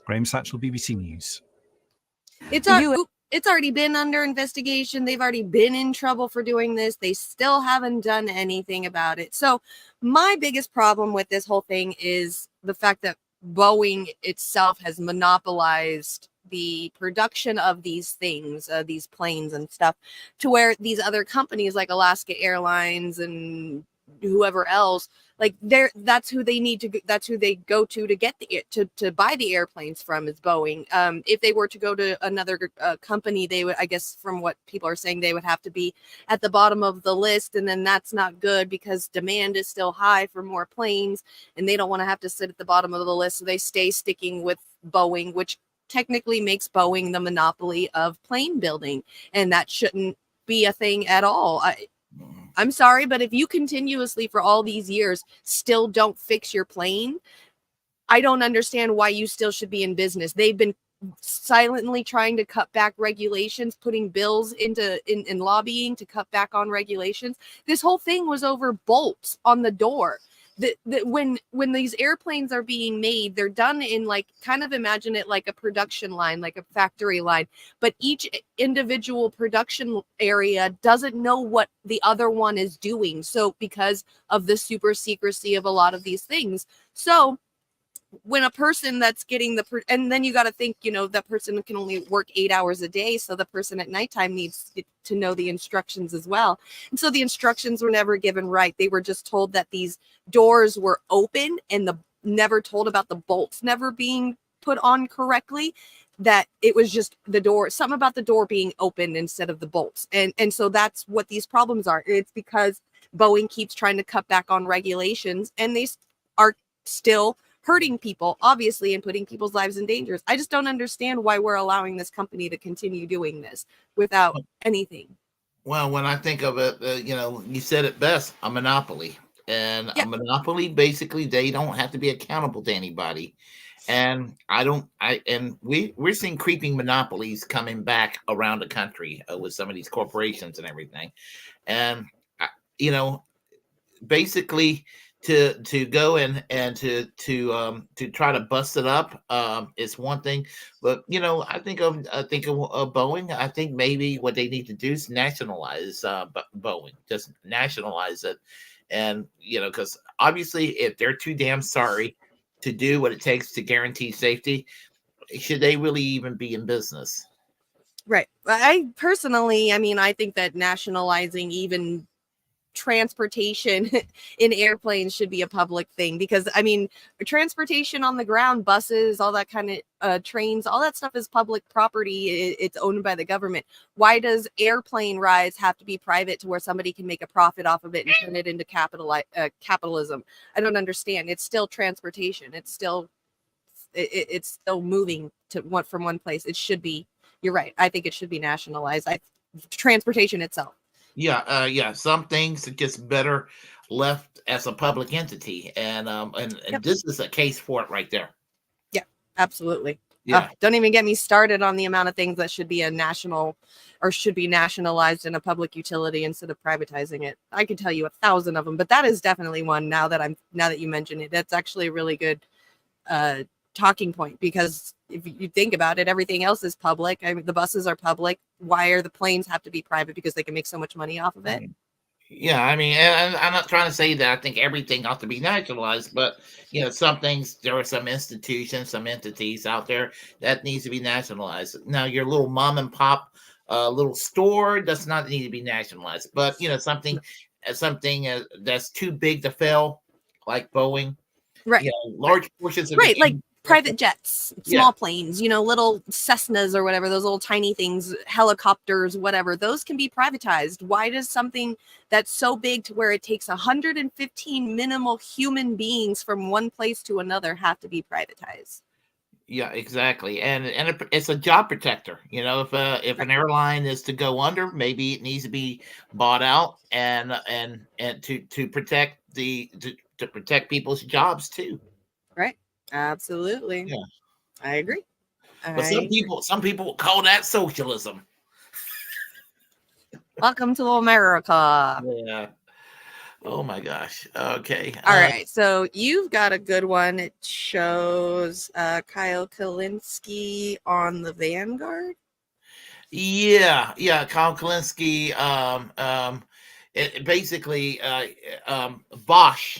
Graham Satchell, BBC News. It's already been under investigation. They've already been in trouble for doing this. They still haven't done anything about it. So my biggest problem with this whole thing is the fact that Boeing itself has monopolized the production of these things, these planes and stuff, to where these other companies like Alaska Airlines and whoever else, like that's who they go to get to buy the airplanes from, is Boeing. If they were to go to another company, they would, I guess from what people are saying, they would have to be at the bottom of the list, and then that's not good because demand is still high for more planes and they don't want to have to sit at the bottom of the list, so they stay sticking with Boeing, which technically makes Boeing the monopoly of plane building, and that shouldn't be a thing at all. I'm sorry, but if you continuously for all these years still don't fix your plane, I don't understand why you still should be in business. They've been silently trying to cut back regulations, putting bills in lobbying to cut back on regulations. This whole thing was over bolts on the door. When these airplanes are being made, they're done in, like, kind of imagine it like a production line, like a factory line, but each individual production area doesn't know what the other one is doing. So because of the super secrecy of a lot of these things. So when a person that's getting and then you got to think, that person can only work 8 hours a day. So the person at nighttime needs to know the instructions as well. And so the instructions were never given right. They were just told that these doors were open and never told about the bolts never being put on correctly, that it was just the door, something about the door being open instead of the bolts. And so that's what these problems are. It's because Boeing keeps trying to cut back on regulations, and they are still hurting people, obviously, and putting people's lives in danger. I just don't understand why we're allowing this company to continue doing this without anything. Well, when I think of it, you said it best, a monopoly. And a monopoly, basically, they don't have to be accountable to anybody. And we're seeing creeping monopolies coming back around the country with some of these corporations and everything. And, basically, to go and to try to bust it up is one thing, but I think of Boeing. I think maybe what they need to do is nationalize Boeing, just nationalize it, and because obviously if they're too damn sorry to do what it takes to guarantee safety, should they really even be in business? Right. I personally, I think that nationalizing even transportation in airplanes should be a public thing, because I mean, transportation on the ground, buses, all that kind of trains, all that stuff is public property. It's owned by the government. Why does airplane rides have to be private to where somebody can make a profit off of it and turn it into capitalism? I don't understand. It's still transportation. It's still moving from one place. It should be. You're right. I think it should be nationalized. Transportation itself. Yeah, some things it gets better left as a public entity, and this is a case for it right there. Yeah, absolutely. Yeah. Don't even get me started on the amount of things that should be should be nationalized in a public utility instead of privatizing it. I could tell you 1,000 of them, but that is definitely one. Now that you mention it, that's actually a really good talking point, because if you think about it, everything else is public. I mean, the buses are public. Why are the planes have to be private? Because they can make so much money off of it. Yeah, I mean, and I'm not trying to say that I think everything ought to be nationalized, but some things, there are some institutions, some entities out there that needs to be nationalized. Now, your little mom and pop little store does not need to be nationalized, but something that's too big to fail, like Boeing, right? Large portions of right, like private jets, small planes, little Cessnas or whatever, those little tiny things, helicopters, whatever, those can be privatized. Why does something that's so big to where it takes 115 minimal human beings from one place to another have to be privatized? Yeah, exactly, and it's a job protector. If an airline is to go under, maybe it needs to be bought out and to protect to protect people's jobs too. Right. Absolutely. Yeah, I agree. But some people call that socialism. Welcome to America. Yeah. Oh my gosh. Okay. All right. So you've got a good one. It shows Kyle Kalinske on the Vanguard. Yeah. Kyle Kalinske. Basically, Bosch.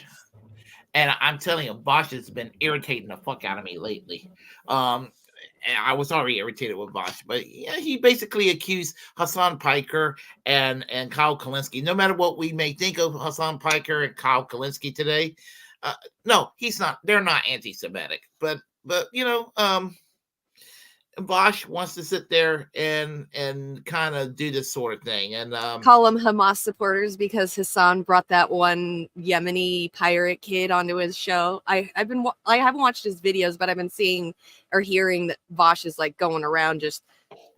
And I'm telling you, Bosch has been irritating the fuck out of me lately. And I was already irritated with Bosch, but he basically accused Hassan Piker and Kyle Kalinske. No matter what we may think of Hassan Piker and Kyle Kalinske today, no, he's not. They're not anti-Semitic, but Bosch wants to sit there and kind of do this sort of thing and call them Hamas supporters because Hassan brought that one Yemeni pirate kid onto his show. I haven't watched his videos, but I've been seeing or hearing that Bosch is like going around just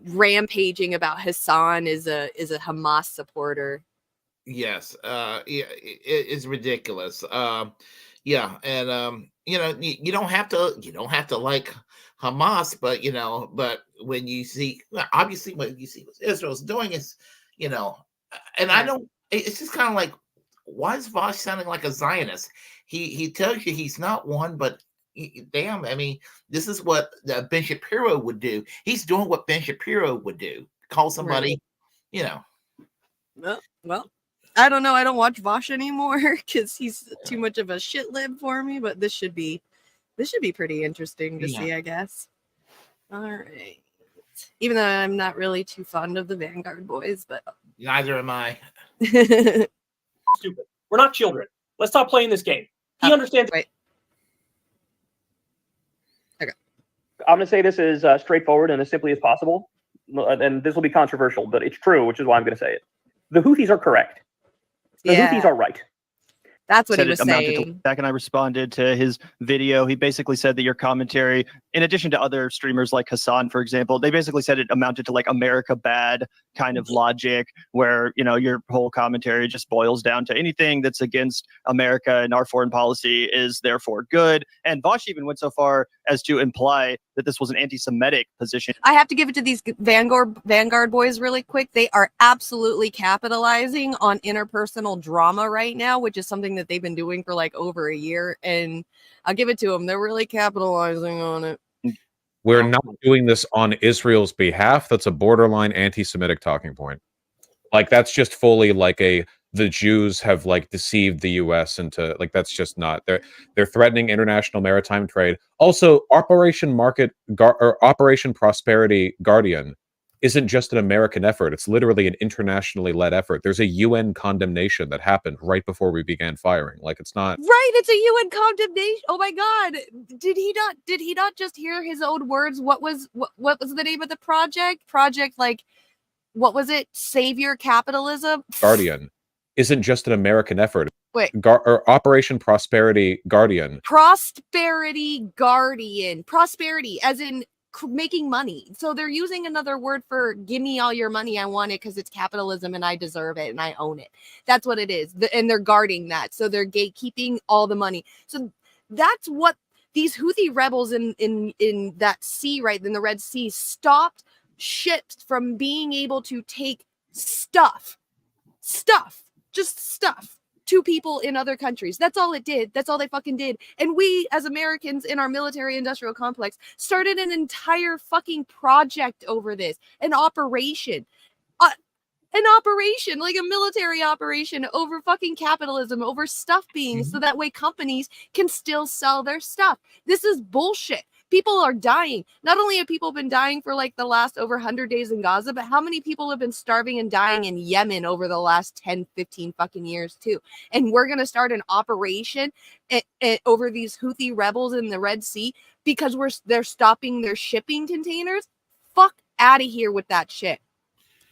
rampaging about Hassan is a Hamas supporter. Yes, it is ridiculous. You don't have to like Hamas, but when you see, obviously what Israel's doing is, and I don't, it's just kind of like, why is Vosh sounding like a Zionist? He tells you he's not one, but damn, I mean, this is what Ben Shapiro would do. He's doing what Ben Shapiro would do. Call somebody, Well, I don't know. I don't watch Vosh anymore because he's too much of a shit lib for me, but this should be pretty interesting to see, I guess. All right. Even though I'm not really too fond of the Vanguard boys, but neither am I. Stupid. We're not children. Let's stop playing this game. He understands. Wait. Okay. I'm going to say this as straightforward and as simply as possible. And this will be controversial, but it's true, which is why I'm going to say it. The Houthis are correct. The Houthis are right. That's what he was saying. Back and I responded to his video. He basically said that your commentary, in addition to other streamers like Hassan, for example, they basically said it amounted to like America bad kind of logic where, your whole commentary just boils down to anything that's against America and our foreign policy is therefore good. And Vosh even went so far as to imply that this was an anti-Semitic position. I have to give it to these Vanguard boys really quick. They are absolutely capitalizing on interpersonal drama right now, which is something that they've been doing for like over a year. And I'll give it to them. They're really capitalizing on it. We're not doing this on Israel's behalf. That's a borderline anti-Semitic talking point. Like, that's just fully like the Jews have like deceived the U.S. into like, that's just not. They're threatening international maritime trade. Also, Operation Prosperity Guardian isn't just an American effort. It's literally an internationally led effort. There's a UN condemnation that happened right before we began firing. Like, it's not. Right, it's a UN condemnation. Oh my God, did he not just hear his own words? What was the name of the project? Project, like, what was it? Savior Capitalism. Guardian isn't just an American effort. Wait. Or Operation Prosperity Guardian. Prosperity Guardian. Prosperity, as in making money. So they're using another word for give me all your money. I want it because it's capitalism and I deserve it and I own it. That's what it is. And they're guarding that. So they're gatekeeping all the money. So that's what these Houthi rebels in that sea, right, in the Red Sea, stopped ships from being able to take stuff, just stuff to people in other countries. That's all it did. That's all they fucking did. And we, as Americans in our military industrial complex, started an entire fucking project over this, an operation, like a military operation over fucking capitalism, over stuff being so that way companies can still sell their stuff. This is bullshit. People are dying. Not only have people been dying for like the last over 100 days in Gaza, but how many people have been starving and dying in Yemen over the last 10, 15 fucking years too? And we're going to start an operation over these Houthi rebels in the Red Sea because they're stopping their shipping containers? Fuck out of here with that shit.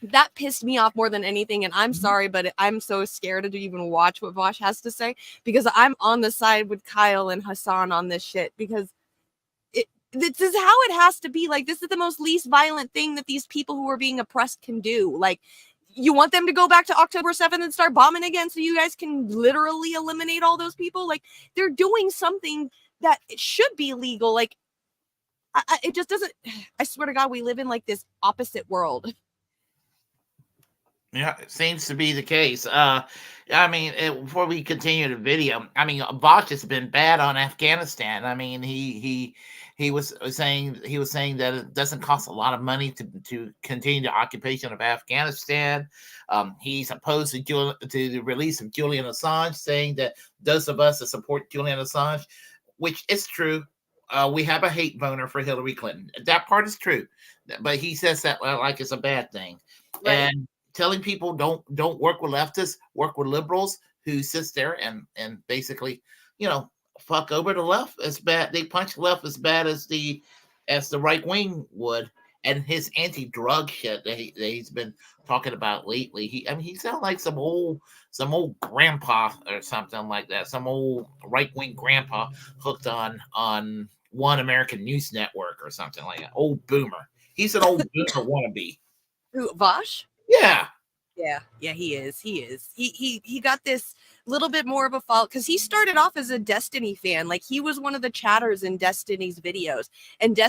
That pissed me off more than anything, and I'm sorry, but I'm so scared to even watch what Vosh has to say because I'm on the side with Kyle and Hassan on this shit because this is how it has to be. Like, this is the most least violent thing that these people who are being oppressed can do. Like, you want them to go back to October 7th and start bombing again so you guys can literally eliminate all those people? Like, they're doing something that it should be legal. Like, it just doesn't. I swear to God, we live in like this opposite world. Yeah, it seems to be the case. I mean, before we continue the video, I mean, Bosch has been bad on Afghanistan. I mean, he was saying that it doesn't cost a lot of money to continue the occupation of Afghanistan. He's opposed to the release of Julian Assange, saying that those of us that support Julian Assange, which is true, we have a hate boner for Hillary Clinton. That part is true, but he says that like it's a bad thing, right. And telling people don't work with leftists, work with liberals who sits there and basically, fuck over the left as bad. They punch the left as bad as the right wing would. And his anti-drug shit that he's been talking about lately. He sounds like some old grandpa or something like that. Some old right wing grandpa hooked on One American News Network or something like that. Old boomer. He's an old boomer wannabe. Who, Vosh? Yeah. Yeah, he is. He got this little bit more of a follow because he started off as a Destiny fan. Like, he was one of the chatters in Destiny's videos, and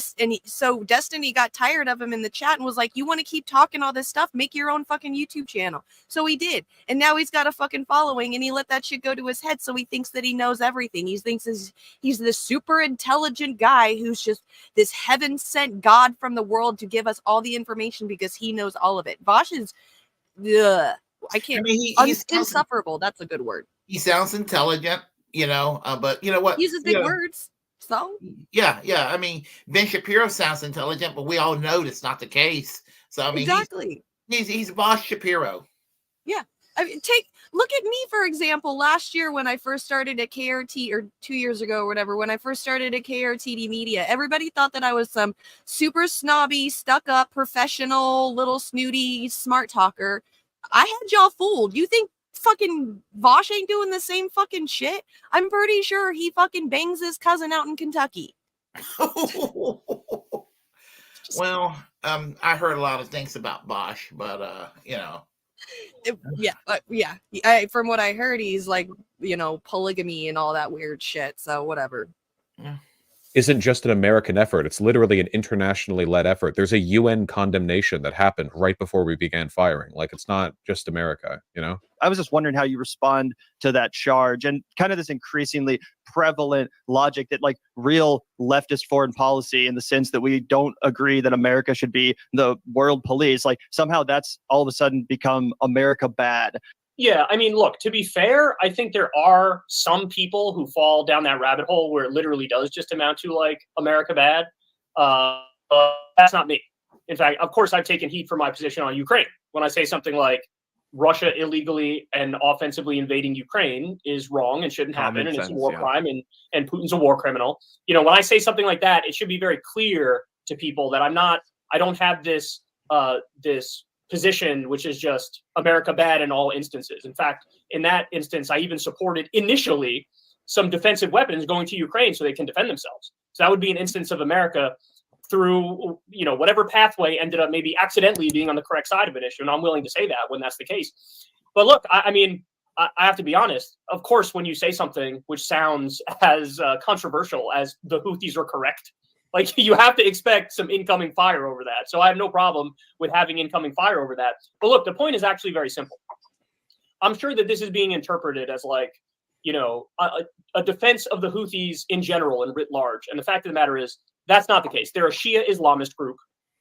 so Destiny got tired of him in the chat and was like, "You want to keep talking all this stuff? Make your own fucking YouTube channel." So he did, and now he's got a fucking following, and he let that shit go to his head. So he thinks that he knows everything. He thinks he's this super intelligent guy who's just this heaven sent God from the world to give us all the information because he knows all of it. Vosh is. Ugh, I can't. I mean, he's insufferable. That's a good word. He sounds intelligent, but you know what? He uses big words. So yeah. I mean, Ben Shapiro sounds intelligent, but we all know that's not the case. So I mean, exactly, he's Boss Shapiro. Yeah, I mean, look at me for example. Last year when I first started at KRT, or 2 years ago or whatever, when I first started at KRTD Media, everybody thought that I was some super snobby, stuck up, professional, little snooty, smart talker. I had y'all fooled. You think fucking Vosh ain't doing the same fucking shit? I'm pretty sure he fucking bangs his cousin out in Kentucky. Well, I heard a lot of things about Bosch, but from what I heard, he's like, polygamy and all that weird shit. So whatever. Yeah. Isn't just an American effort. It's literally an internationally led effort. There's a UN condemnation that happened right before we began firing. Like, it's not just America, I was just wondering how you respond to that charge and kind of this increasingly prevalent logic that, like, real leftist foreign policy, in the sense that we don't agree that America should be the world police, like somehow that's all of a sudden become America bad. Yeah, I mean, look, to be fair, I think there are some people who fall down that rabbit hole where it literally does just amount to like America bad. But that's not me. In fact, of course, I've taken heat for my position on Ukraine. When I say something like Russia illegally and offensively invading Ukraine is wrong and shouldn't happen, and it's a war crime, and Putin's a war criminal. You know, when I say something like that, it should be very clear to people that I don't have this this position which is just America bad in all instances. In fact, in that instance, I even supported initially some defensive weapons going to Ukraine so they can defend themselves. So that would be an instance of America through, you know, whatever pathway ended up maybe accidentally being on the correct side of an issue. And I'm willing to say that when that's the case. But look, I mean, I have to be honest. Of course, when you say something which sounds as controversial as the Houthis are correct, like you have to expect some incoming fire over that. So I have no problem with having incoming fire over that. But look, the point is actually very simple. I'm sure that this is being interpreted as like, you know, a defense of the Houthis in general and writ large. And the fact of the matter is, that's not the case. They're a Shia Islamist group.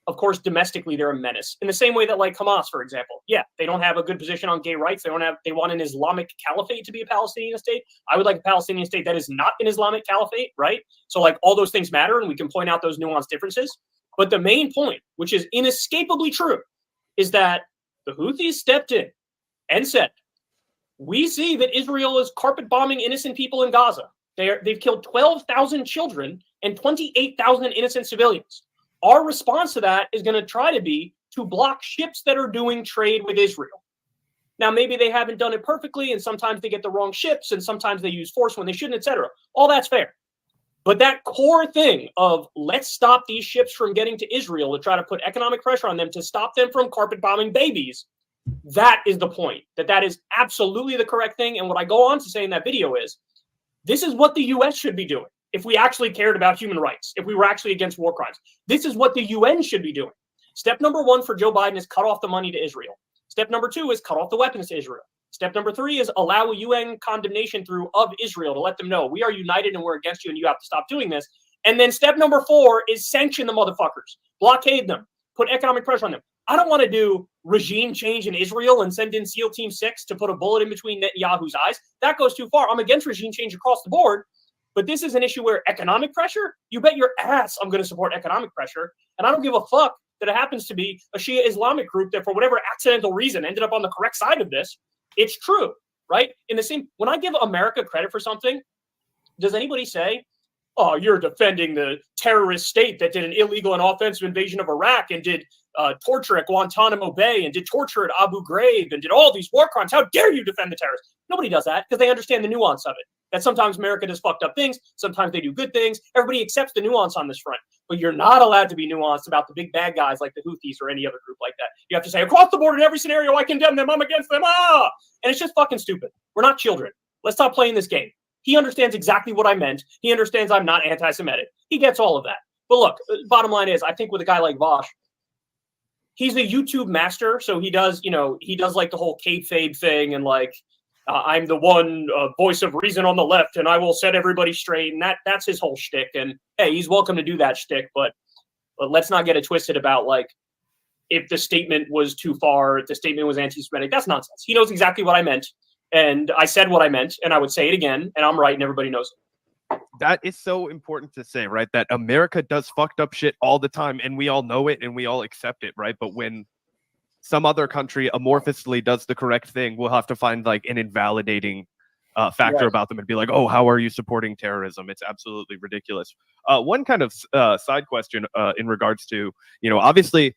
Of course, domestically, they're a menace. In the same way that, like Hamas, for example, yeah, they don't have a good position on gay rights. They want an Islamic caliphate to be a Palestinian state. I would like a Palestinian state that is not an Islamic caliphate, right? So, like, all those things matter, and we can point out those nuanced differences. But the main point, which is inescapably true, is that the Houthis stepped in and said, we see that Israel is carpet bombing innocent people in Gaza. They've killed 12,000 children and 28,000 innocent civilians. Our response to that is going to try to be to block ships that are doing trade with Israel. Now, maybe they haven't done it perfectly, and sometimes they get the wrong ships, and sometimes they use force when they shouldn't, etc. All that's fair. But that core thing of let's stop these ships from getting to Israel to try to put economic pressure on them to stop them from carpet bombing babies, that is the point. That is absolutely the correct thing. And what I go on to say in that video is, this is what the U.S. should be doing if we actually cared about human rights, if we were actually against war crimes. This is what the UN should be doing. Step number 1 for Joe Biden is cut off the money to Israel. Step number 2 is cut off the weapons to Israel. Step number 3 is allow a UN condemnation through of Israel to let them know we are united and we're against you and you have to stop doing this. And then step number 4 is sanction the motherfuckers, blockade them, put economic pressure on them. I don't want to do regime change in Israel and send in SEAL Team 6 to put a bullet in between Netanyahu's eyes. That goes too far. I'm against regime change across the board. But this is an issue where economic pressure, you bet your ass I'm going to support economic pressure. And I don't give a fuck that it happens to be a Shia Islamic group that for whatever accidental reason ended up on the correct side of this. It's true, right? In the same, when I give America credit for something, does anybody say, oh, you're defending the terrorist state that did an illegal and offensive invasion of Iraq and did torture at Guantanamo Bay and did torture at Abu Ghraib and did all these war crimes? How dare you defend the terrorists? Nobody does that because they understand the nuance of it. That sometimes America does fucked up things. Sometimes they do good things. Everybody accepts the nuance on this front. But you're not allowed to be nuanced about the big bad guys like the Houthis or any other group like that. You have to say, across the board in every scenario, I condemn them. I'm against them. Ah! And it's just fucking stupid. We're not children. Let's stop playing this game. He understands exactly what I meant. He understands I'm not anti-Semitic. He gets all of that. But look, bottom line is, I think with a guy like Vosh, he's a YouTube master. So he does, you know, he does like the whole kayfabe thing and like, I'm the one voice of reason on the left, and I will set everybody straight. And that's his whole shtick. And hey, he's welcome to do that shtick. But let's not get it twisted about like if the statement was too far, if the statement was anti-Semitic. That's nonsense. He knows exactly what I meant, and I said what I meant, and I would say it again, and I'm right, and everybody knows it. That is so important to say, right? That America does fucked up shit all the time, and we all know it, and we all accept it, right? But when some other country amorphously does the correct thing, we'll have to find like an invalidating factor about them and be like, oh, how are you supporting terrorism? It's absolutely ridiculous. One kind of side question in regards to, you know, obviously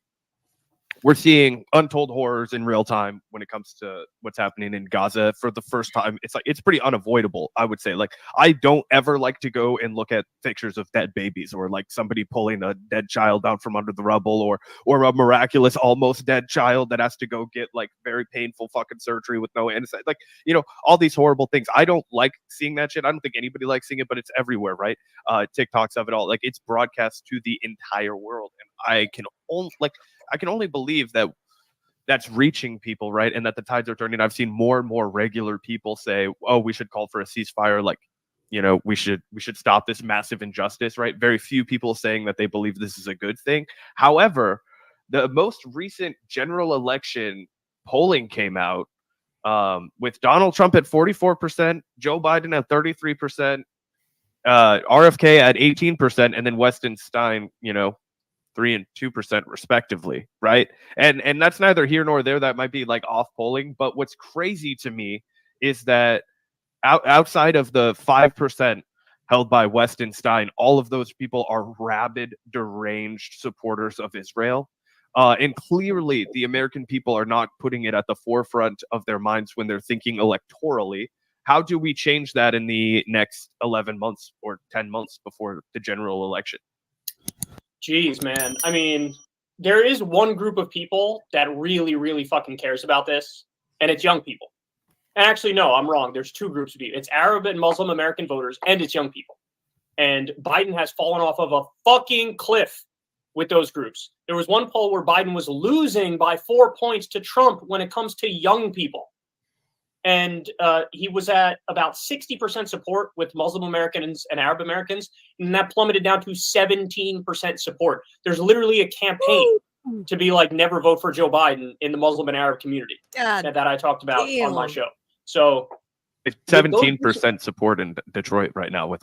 we're seeing untold horrors in real time when it comes to what's happening in Gaza for the first time. It's like, it's pretty unavoidable, I would say. Like, I don't ever like to go and look at pictures of dead babies or like somebody pulling a dead child out from under the rubble or a miraculous almost dead child that has to go get like very painful fucking surgery with no anesthesia. Like, you know, all these horrible things. I don't like seeing that shit. I don't think anybody likes seeing it, but it's everywhere, right? TikToks of it all. Like, it's broadcast to the entire world. And I can only believe that that's reaching people, right? And that the tides are turning. I've seen more and more regular people say, oh, we should call for a ceasefire. Like, you know, we should stop this massive injustice, right? Very few people saying that they believe this is a good thing. However, the most recent general election polling came out with Donald Trump at 44%, Joe Biden at 33%, RFK at 18%, and then Weston Stein, you know, 3% and 2% respectively, right? And that's neither here nor there. That might be like off polling, but what's crazy to me is that outside of the 5% held by Westenstein, all of those people are rabid, deranged supporters of Israel. And clearly, the American people are not putting it at the forefront of their minds when they're thinking electorally. How do we change that in the next 11 months or 10 months before the general election? Jeez, man. I mean, there is one group of people that really, really fucking cares about this, and it's young people. And actually, no, I'm wrong. There's two groups of people. It's Arab and Muslim American voters, and it's young people. And Biden has fallen off of a fucking cliff with those groups. There was one poll where Biden was losing by 4 points to Trump when it comes to young people. And he was at about 60% support with Muslim Americans and Arab Americans, and that plummeted down to 17% support. There's literally a campaign to be like, never vote for Joe Biden in the Muslim and Arab community that I talked about on my show. So it's 17% support in Detroit right now with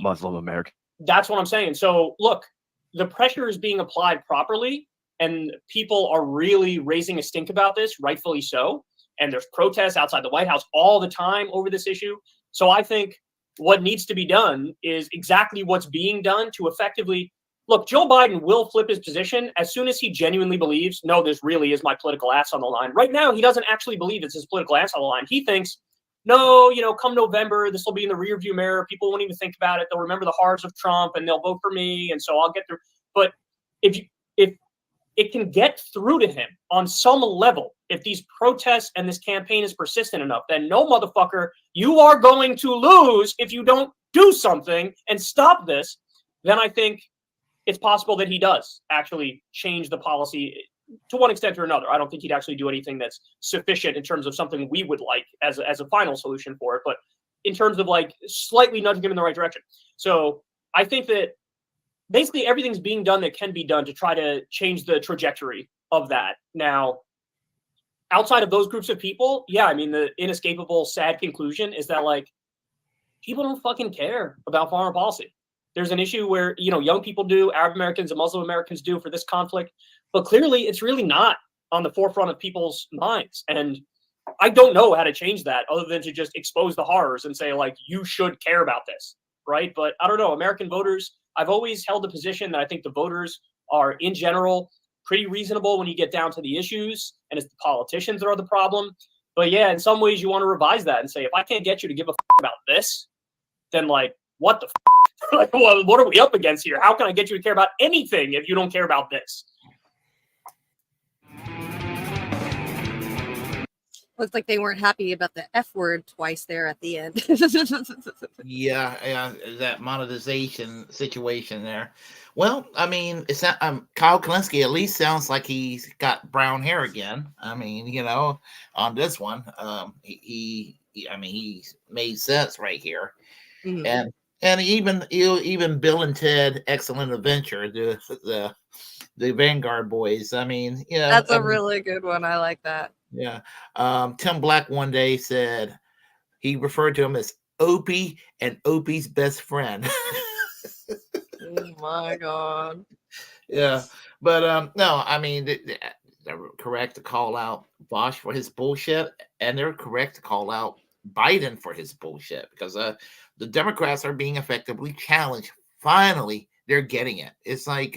Muslim American. That's what I'm saying. So look, the pressure is being applied properly, and people are really raising a stink about this, rightfully so. And there's protests outside the White House all the time over this issue. So I think what needs to be done is exactly what's being done to effectively look. Joe Biden will flip his position as soon as he genuinely believes, no, this really is my political ass on the line. Right now, he doesn't actually believe it's his political ass on the line. He thinks, no, come November, this will be in the rearview mirror. People won't even think about it. They'll remember the horrors of Trump and they'll vote for me. And so I'll get through. But if it can get through to him on some level, if these protests and this campaign is persistent enough, then no, motherfucker, you are going to lose if you don't do something and stop this. Then I think it's possible that he does actually change the policy to one extent or another. I don't think he'd actually do anything that's sufficient in terms of something we would like as a final solution for it, but in terms of like slightly nudging him in the right direction. So I think that basically everything's being done that can be done to try to change the trajectory of that. Now, outside of those groups of people, yeah, I mean, the inescapable sad conclusion is that like people don't fucking care about foreign policy. There's an issue where, young people do, Arab Americans and Muslim Americans do for this conflict, but clearly it's really not on the forefront of people's minds. And I don't know how to change that other than to just expose the horrors and say, like, you should care about this, right? But I don't know, American voters, I've always held the position that I think the voters are, in general, pretty reasonable when you get down to the issues, and it's the politicians that are the problem. But yeah, in some ways you want to revise that and say, if I can't get you to give a about this, then like, what the like, well, what are we up against here? How can I get you to care about anything if you don't care about this? Looks like they weren't happy about the F word twice there at the end. Yeah, that monetization situation there. Well, I mean, it's not, Kyle Kalinske at least sounds like he's got brown hair again. I mean, on this one, he made sense right here, mm-hmm. and even Bill and Ted Excellent Adventure, the Vanguard boys. I mean, that's a really good one. I like that. Yeah. Tim Black one day said he referred to him as Opie and Opie's best friend. Oh my God. Yeah. But no, I mean, they're correct to call out Bosch for his bullshit, and they're correct to call out Biden for his bullshit, because the Democrats are being effectively challenged. Finally, they're getting it. It's like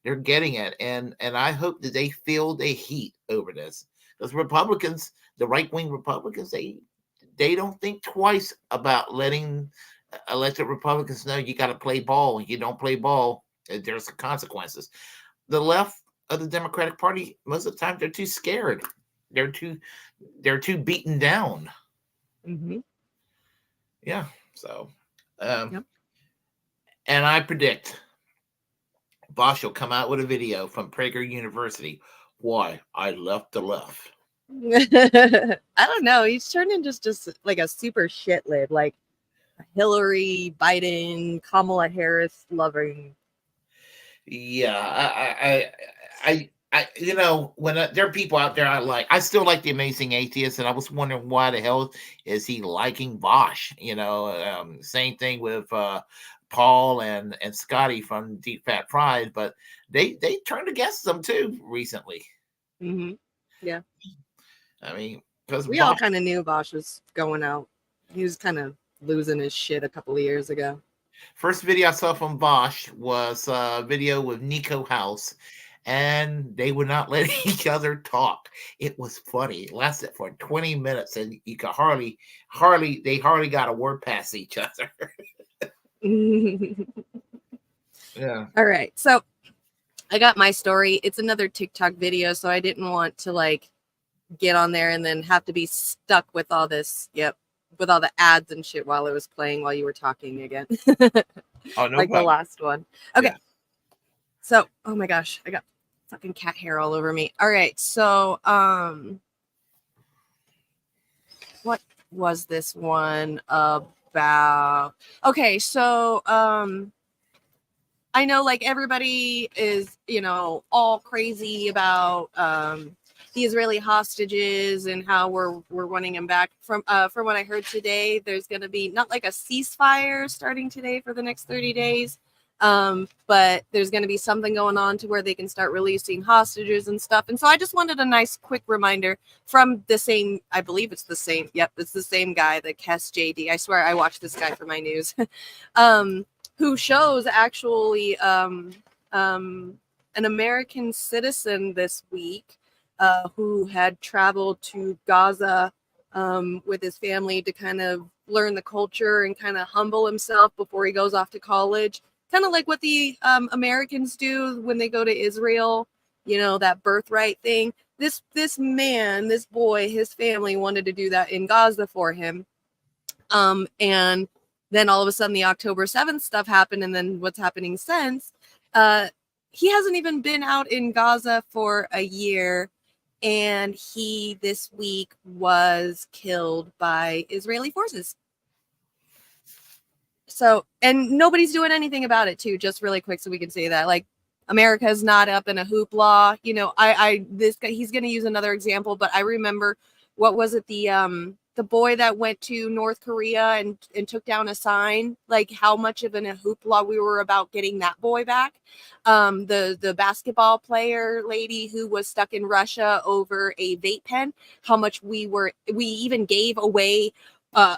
they're getting it, and I hope that they feel the heat over this. Because Republicans, the right-wing Republicans, they don't think twice about letting elected Republicans know you got to play ball. You don't play ball, there's consequences. The left of the Democratic Party, most of the time, they're too scared. They're too beaten down. Mm-hmm. Yeah. So, yep. And I predict Bosch will come out with a video from Prager University. Why I left the left. I don't know. He's turned into just like a super shit lid, like Hillary, Biden, Kamala Harris loving. Yeah, I when there are people out there I still like the Amazing Atheist, and I was wondering why the hell is he liking Bosch? Same thing with Paul and Scotty from Deep Fat Pride, but they turned against them too recently. Mm-hmm. Yeah. I mean, because we all kind of knew Bosch was going out. He was kind of losing his shit a couple of years ago. First video I saw from Bosch was a video with Nico House, and they would not let each other talk. It was funny. It lasted for 20 minutes, and you could hardly got a word past each other. Yeah. All right. So I got my story. It's another TikTok video, so I didn't want to like get on there and then have to be stuck with all this. Yep. With all the ads and shit while it was playing while you were talking again. Oh, no like problem. the last one. Okay. Yeah. So, oh my gosh, I got fucking cat hair all over me. All right. So, what was this one about? Okay. So, I know like everybody is, you know, all crazy about, the Israeli hostages and how we're wanting them back. From what I heard today, there's going to be not like a ceasefire starting today for the next 30 days, but there's going to be something going on to where they can start releasing hostages and stuff. And so I just wanted a nice quick reminder from the same, I believe it's the same. Yep, it's the same guy, the Kes JD. I swear I watch this guy for my news. Who shows actually an American citizen this week. Who had traveled to Gaza with his family to kind of learn the culture and kind of humble himself before he goes off to college. Kind of like what the Americans do when they go to Israel, you know, that birthright thing. This man, this boy, his family wanted to do that in Gaza for him. And then all of a sudden the October 7th stuff happened, and then what's happening since. He hasn't even been out in Gaza for a year. And he this week was killed by Israeli forces. So, and nobody's doing anything about it too, just really quick so we can say that. Like, America's not up in a hoopla. You know, this guy, he's going to use another example, but I remember, what was it, the boy that went to North Korea and took down a sign, like how much of a hoopla we were about getting that boy back. The basketball player lady who was stuck in Russia over a vape pen, how much we even gave away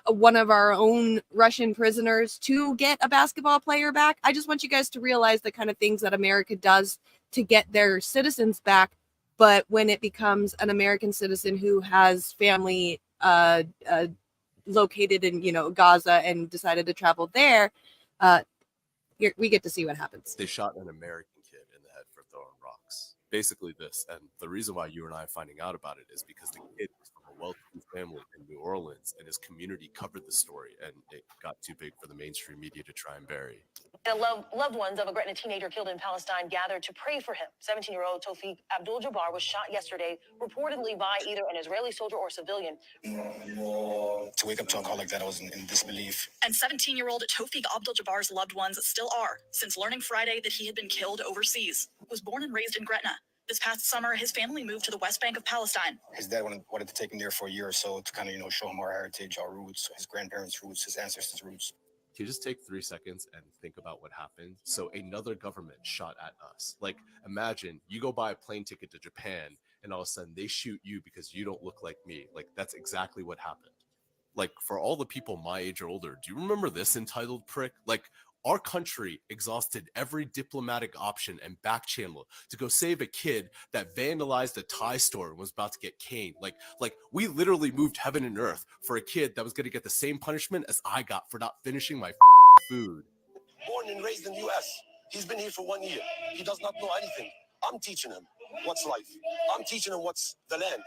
one of our own Russian prisoners to get a basketball player back. I just want you guys to realize the kind of things that America does to get their citizens back. But when it becomes an American citizen who has family located in, you know, Gaza and decided to travel there, we get to see what happens. They shot an American kid in the head for throwing rocks. Basically this, and the reason why you and I are finding out about it is because the kid was from a wealthy family in New Orleans, and his community covered the story, and it got too big for the mainstream media to try and bury. Loved ones of a Gretna teenager killed in Palestine gathered to pray for him. 17-year-old Tawfiq Abdul-Jabbar was shot yesterday, reportedly by either an Israeli soldier or civilian. To wake up to a call like that, I was in disbelief. And 17-year-old Tawfiq Abdul-Jabbar's loved ones still are, since learning Friday that he had been killed overseas. He was born and raised in Gretna. This past summer, his family moved to the West Bank of Palestine. His dad wanted to take him there for a year or so to kind of, show him our heritage, our roots, his grandparents' roots, his ancestors' roots. Can you just take 3 seconds and think about what happened? So another government shot at us. Like, imagine you go buy a plane ticket to Japan and all of a sudden they shoot you because you don't look like me. Like, that's exactly what happened. Like, for all the people my age or older, do you remember this entitled prick? Like, our country exhausted every diplomatic option and back channel to go save a kid that vandalized a Thai store and was about to get caned. Like we literally moved heaven and earth for a kid that was going to get the same punishment as I got for not finishing my food. Born and raised in the U.S. He's been here for 1 year. He does not know anything. I'm teaching him what's life. I'm teaching him what's the land.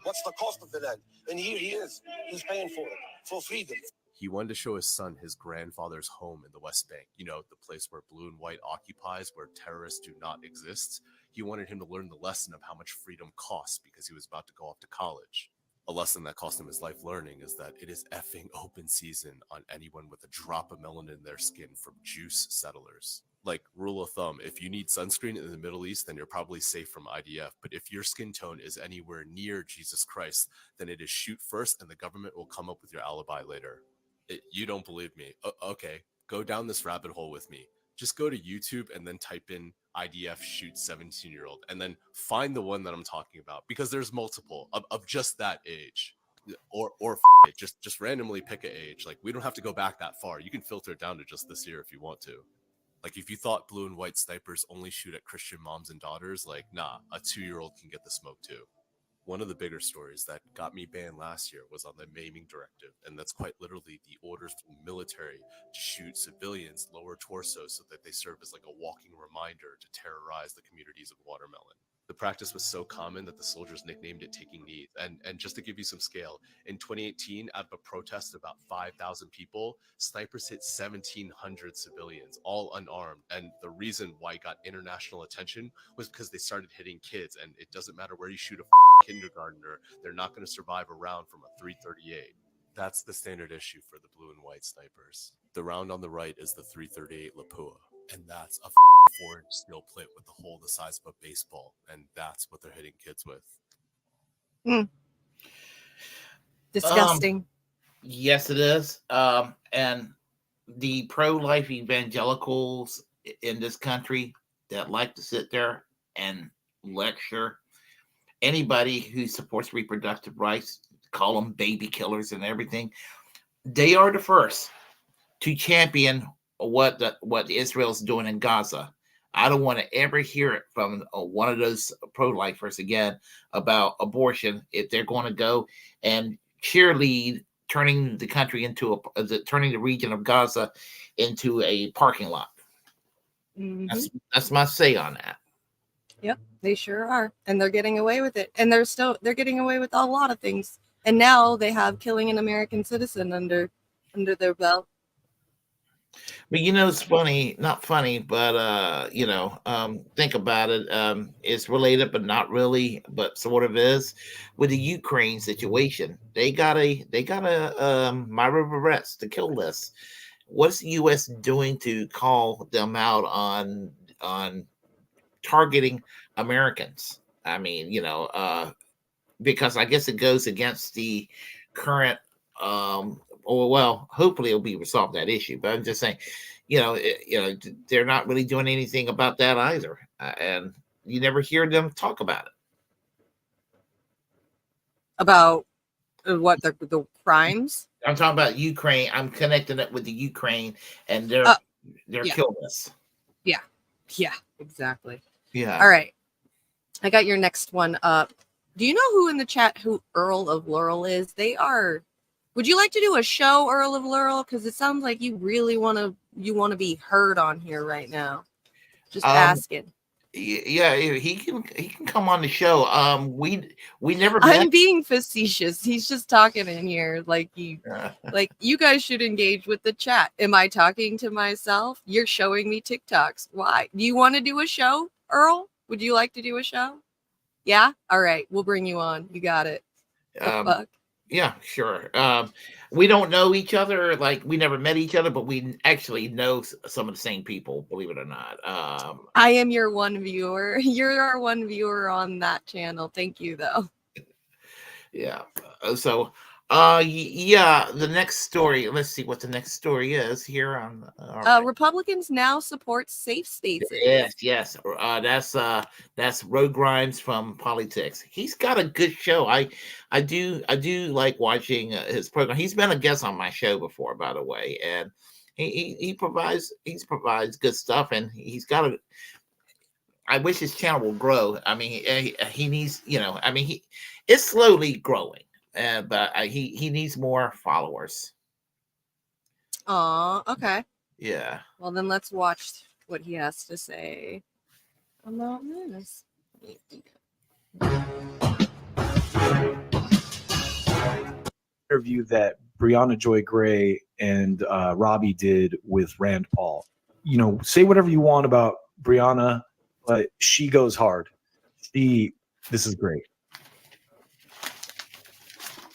What's the cost of the land. And here he is. He's paying for it. For freedom. He wanted to show his son his grandfather's home in the West Bank, the place where blue and white occupies, where terrorists do not exist. He wanted him to learn the lesson of how much freedom costs because he was about to go off to college. A lesson that cost him his life learning is that it is effing open season on anyone with a drop of melanin in their skin from juice settlers. Like, rule of thumb, if you need sunscreen in the Middle East, then you're probably safe from IDF. But if your skin tone is anywhere near Jesus Christ, then it is shoot first and the government will come up with your alibi later. You don't believe me. Okay, Go down this rabbit hole with me. Just go to YouTube and then type in IDF shoots 17-year-old and then find the one that I'm talking about, because there's multiple of just that age. Or it, just randomly pick an age. Like, we don't have to go back that far. You can filter it down to just this year if you want to. Like, if you thought blue and white snipers only shoot at Christian moms and daughters, like, nah, a 2-year-old can get the smoke too. One of the bigger stories that got me banned last year was on the maiming directive, and that's quite literally the orders from the military to shoot civilians lower torso so that they serve as like a walking reminder to terrorize the communities of Watermelon. The practice was so common that the soldiers nicknamed it taking knees. And just to give you some scale, in 2018, out of a protest of about 5,000 people, snipers hit 1,700 civilians, all unarmed. And the reason why it got international attention was because they started hitting kids. And it doesn't matter where you shoot a kindergartner, they're not going to survive a round from a 338. That's the standard issue for the blue and white snipers. The round on the right is the 338 Lapua. And that's a 4-inch steel plate with the hole the size of a baseball, and that's what they're hitting kids with. Disgusting. Yes, it is. And the pro-life evangelicals in this country that like to sit there and lecture anybody who supports reproductive rights, call them baby killers and everything, they are the first to champion what Israel's doing in Gaza. I don't want to ever hear it from one of those pro-lifers again about abortion if they're going to go and cheerlead turning the country into turning the region of Gaza into a parking lot. Mm-hmm. That's my say on that. Yep, they sure are, and they're getting away with it, and they're getting away with a lot of things, and now they have killing an American citizen under their belt. But it's funny, not funny, but think about it. It's related, but not really, but sort of is with the Ukraine situation. They got a Myra arrest, the kill list. What's the U.S. doing to call them out on targeting Americans? I mean, because I guess it goes against the current hopefully it'll be resolved, that issue. But I'm just saying, they're not really doing anything about that either, and you never hear them talk about it. About what the crimes? I'm talking about Ukraine. I'm connecting it with the Ukraine and their kill list. Yeah, exactly. Yeah. All right, I got your next one up. Do you know who in the chat who Earl of Laurel is? Would you like to do a show, Earl of Laurel? Because it sounds like you really want to be heard on here right now. Just asking. Yeah, he can come on the show. We never met. I'm being facetious. He's just talking in here like you guys should engage with the chat. Am I talking to myself? You're showing me TikToks. Why? Do you want to do a show, Earl? Would you like to do a show? Yeah? All right, we'll bring you on. You got it. Yeah, sure. We don't know each other, like we never met each other, but we actually know some of the same people, believe it or not. I am your one viewer. You're our one viewer on that channel. Thank you, though. Yeah. The next story. Let's see what the next story is here on. Republicans now support safe spaces. Yes. That's Road Grimes from Politics. He's got a good show. I do like watching his program. He's been a guest on my show before, by the way, and he provides good stuff, and he's got a. I wish his channel will grow. I mean, he needs, it's slowly growing. But he needs more followers. Oh, okay. Yeah. Well, then let's watch what he has to say about this. Interview that Brianna Joy Gray and Robbie did with Rand Paul. Say whatever you want about Brianna, but she goes hard. This is great.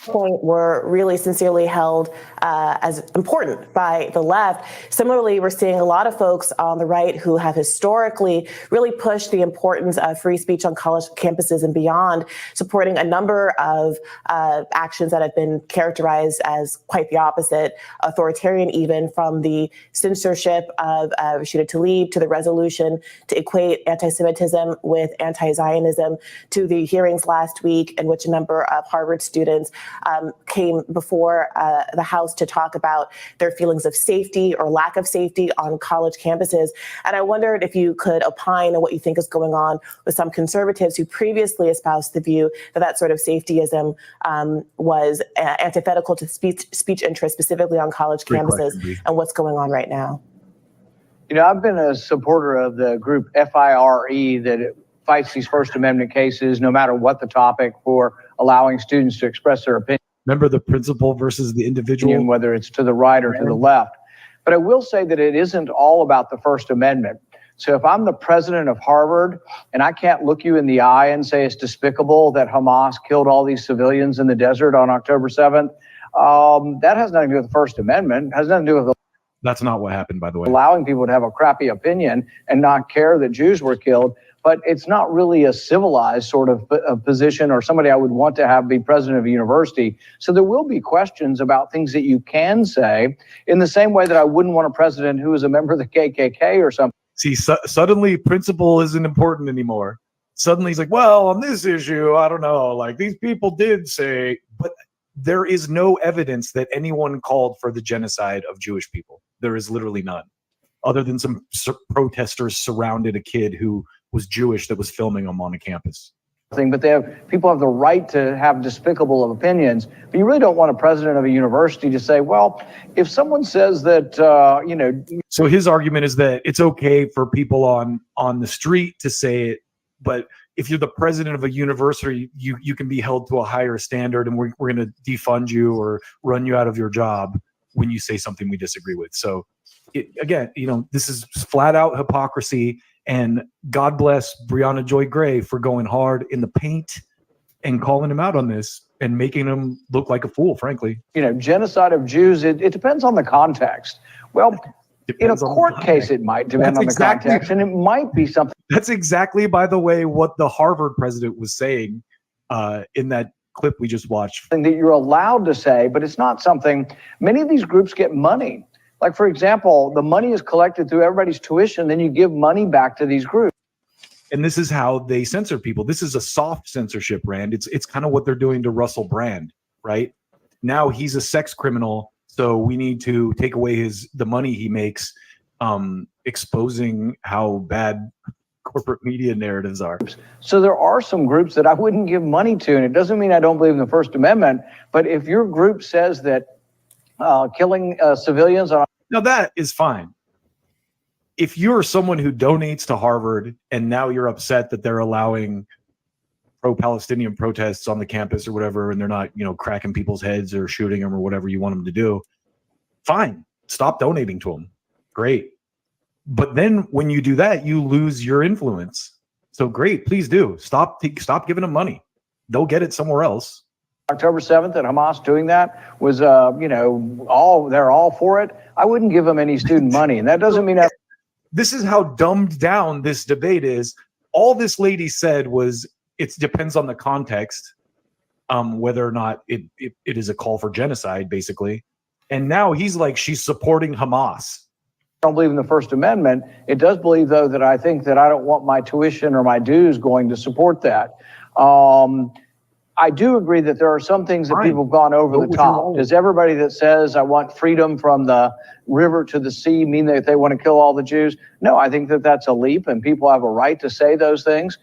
point were really sincerely held as important by the left. Similarly, we're seeing a lot of folks on the right who have historically really pushed the importance of free speech on college campuses and beyond, supporting a number of actions that have been characterized as quite the opposite, authoritarian even, from the censorship of Rashida Tlaib to the resolution to equate anti-Semitism with anti-Zionism, to the hearings last week in which a number of Harvard students came before the House to talk about their feelings of safety or lack of safety on college campuses. And I wondered if you could opine on what you think is going on with some conservatives who previously espoused the view that that sort of safetyism was antithetical to speech interests, specifically on college campuses, and what's going on right now. You know, I've been a supporter of the group FIRE that fights these First Amendment cases, no matter what the topic, for allowing students to express their opinion. Remember the principle versus the individual, whether it's to the right or to the left. But I will say that it isn't all about the First Amendment. So if I'm the president of Harvard and I can't look you in the eye and say it's despicable that Hamas killed all these civilians in the desert on October 7th, that has nothing to do with the First Amendment. It has nothing to do with That's not what happened, by the way. allowing people to have a crappy opinion and not care that Jews were killed. But it's not really a civilized sort of position or somebody I would want to have be president of a university. So there will be questions about things that you can say, in the same way that I wouldn't want a president who is a member of the KKK or something. See, suddenly principle isn't important anymore. Suddenly he's like, well, on this issue, I don't know, like these people did say, but there is no evidence that anyone called for the genocide of Jewish people. There is literally none, other than some protesters surrounded a kid who was Jewish that was filming them on a campus. But people have the right to have despicable of opinions. But you really don't want a president of a university to say, well, if someone says that, So his argument is that it's okay for people on the street to say it, but if you're the president of a university, you can be held to a higher standard, and we're going to defund you or run you out of your job when you say something we disagree with. So again, this is flat out hypocrisy. And God bless Breonna Joy Gray for going hard in the paint and calling him out on this and making him look like a fool, frankly. Genocide of Jews, it depends on the context. Well, in a court case, it might depend on the context, and it might be something. That's exactly, by the way, what the Harvard president was saying in that clip we just watched. That you're allowed to say, but it's not something. Many of these groups get money. Like, for example, the money is collected through everybody's tuition, then you give money back to these groups. And this is how they censor people. This is a soft censorship, Rand. It's kind of what they're doing to Russell Brand, right? Now he's a sex criminal, so we need to take away the money he makes, exposing how bad corporate media narratives are. So there are some groups that I wouldn't give money to, and it doesn't mean I don't believe in the First Amendment, but if your group says that killing civilians are... Now that is fine. If you're someone who donates to Harvard and now you're upset that they're allowing pro-Palestinian protests on the campus or whatever, and they're not, cracking people's heads or shooting them or whatever you want them to do, fine. Stop donating to them. Great. But then when you do that, you lose your influence. So great, please do. Stop giving them money. They'll get it somewhere else. October 7th and Hamas doing that was, they're all for it. I wouldn't give them any student money. And that doesn't mean that. This is how dumbed down this debate is. All this lady said was, it depends on the context, whether or not it is a call for genocide, basically. And now he's like, she's supporting Hamas. I don't believe in the First Amendment. It does believe, though, that I think that I don't want my tuition or my dues going to support that. I do agree that there are some things that people have gone over the top. Does everybody that says I want freedom from the river to the sea mean that they want to kill all the Jews? No, I think that that's a leap, and people have a right to say those things.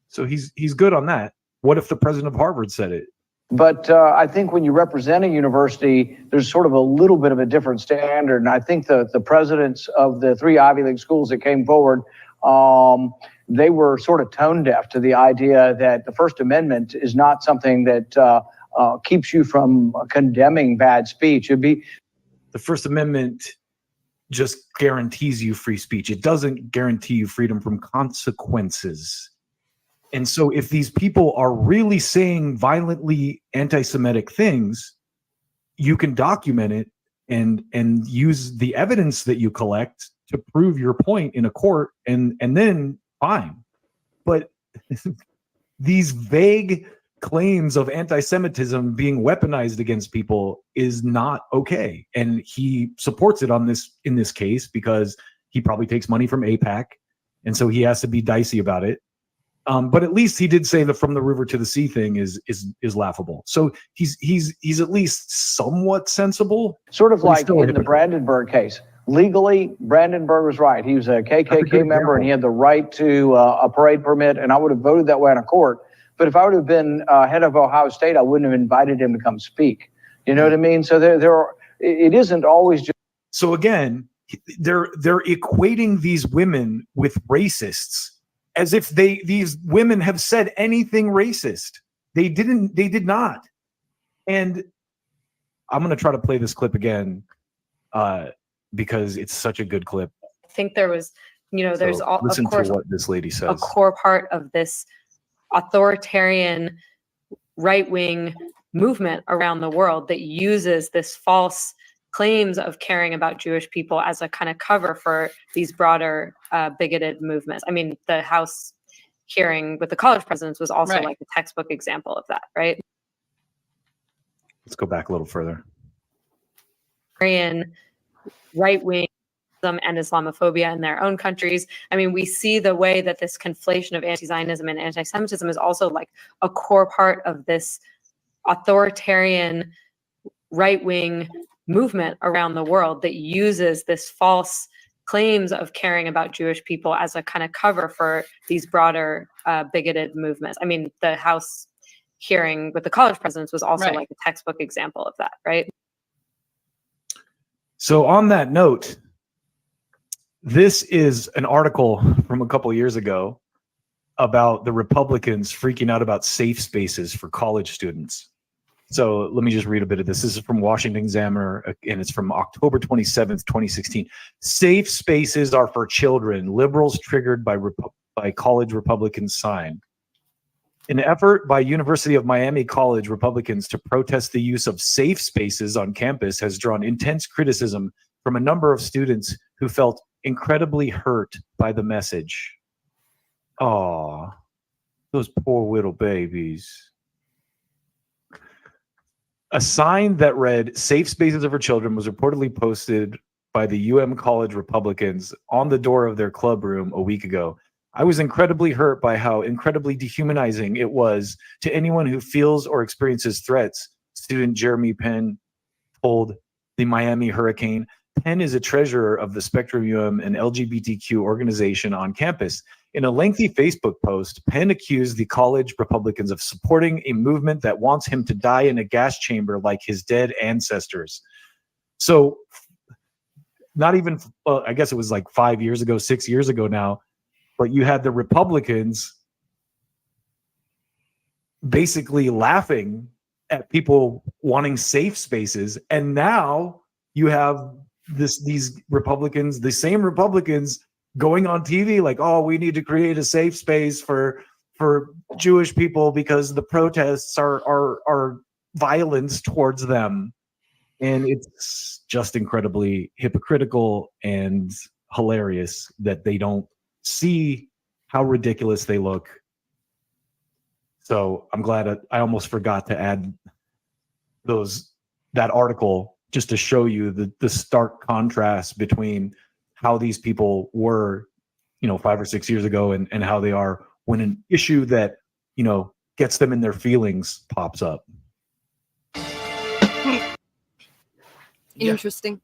So he's good on that. What if the president of Harvard said it? But I think when you represent a university, there's sort of a little bit of a different standard. And I think the presidents of the 3 Ivy League schools that came forward, they were sort of tone deaf to the idea that the First Amendment is not something that keeps you from condemning bad speech. It'd be the First Amendment just guarantees you free speech. It doesn't guarantee you freedom from consequences. And so if these people are really saying violently anti-Semitic things, you can document it and use the evidence that you collect to prove your point in a court, and then fine. But these vague claims of anti-Semitism being weaponized against people is not okay. And he supports it in this case because he probably takes money from AIPAC, and so he has to be dicey about it. But at least he did say the from the river to the sea thing is laughable. So he's at least somewhat sensible. Sort of like in the Brandenburg case. Legally, Brandenburg was right. He was a KKK member and he had the right to a parade permit, and I would have voted that way in a court. But if I would have been head of Ohio State, I wouldn't have invited him to come speak. You know what I mean? So it isn't always just. So again, they're equating these women with racists, as if these women have said anything racist. They did not. And I'm going to try to play this clip again because it's such a good clip. I think there was, there's So all, listen of course, to what this lady says. a core part of this authoritarian right-wing movement around the world that uses this false claims of caring about Jewish people as a kind of cover for these broader bigoted movements. I mean, the House hearing with the college presidents was also like a textbook example of that, right? Let's go back a little further. Right-wing and Islamophobia in their own countries. I mean, we see the way that this conflation of anti-Zionism and anti-Semitism is also like a core part of this authoritarian right-wing movement around the world that uses this false claims of caring about Jewish people as a kind of cover for these broader bigoted movements. I mean, the House hearing with the college presidents was also like a textbook example of that, right? So on that note, this is an article from a couple years ago about the Republicans freaking out about safe spaces for college students. So let me just read a bit of this. This is from Washington Examiner, and it's from October 27th, 2016. Safe spaces are for children. Liberals triggered by college Republicans sign. An effort by University of Miami College Republicans to protest the use of safe spaces on campus has drawn intense criticism from a number of students who felt incredibly hurt by the message. Aw, those poor little babies. A sign that read "Safe Spaces are for Children" was reportedly posted by the College Republicans on the door of their club room a week ago. I was incredibly hurt by how incredibly dehumanizing it was to anyone who feels or experiences threats, student Jeremy Penn told the Miami Hurricane. Penn is a treasurer of the Spectrum an LGBTQ organization on campus. In a lengthy Facebook post, Penn accused the college Republicans of supporting a movement that wants him to die in a gas chamber like his dead ancestors. So not even, I guess it was like 5 years ago, 6 years ago now, but you had the Republicans basically laughing at people wanting safe spaces. And now you have these Republicans, the same Republicans, going on TV like, oh, we need to create a safe space for Jewish people because the protests are violence towards them. And it's just incredibly hypocritical and hilarious that they don't see how ridiculous they look. So I'm glad I almost forgot to add that article just to show you the stark contrast between how these people were, 5 or 6 years ago and how they are when an issue that, gets them in their feelings pops up. Interesting.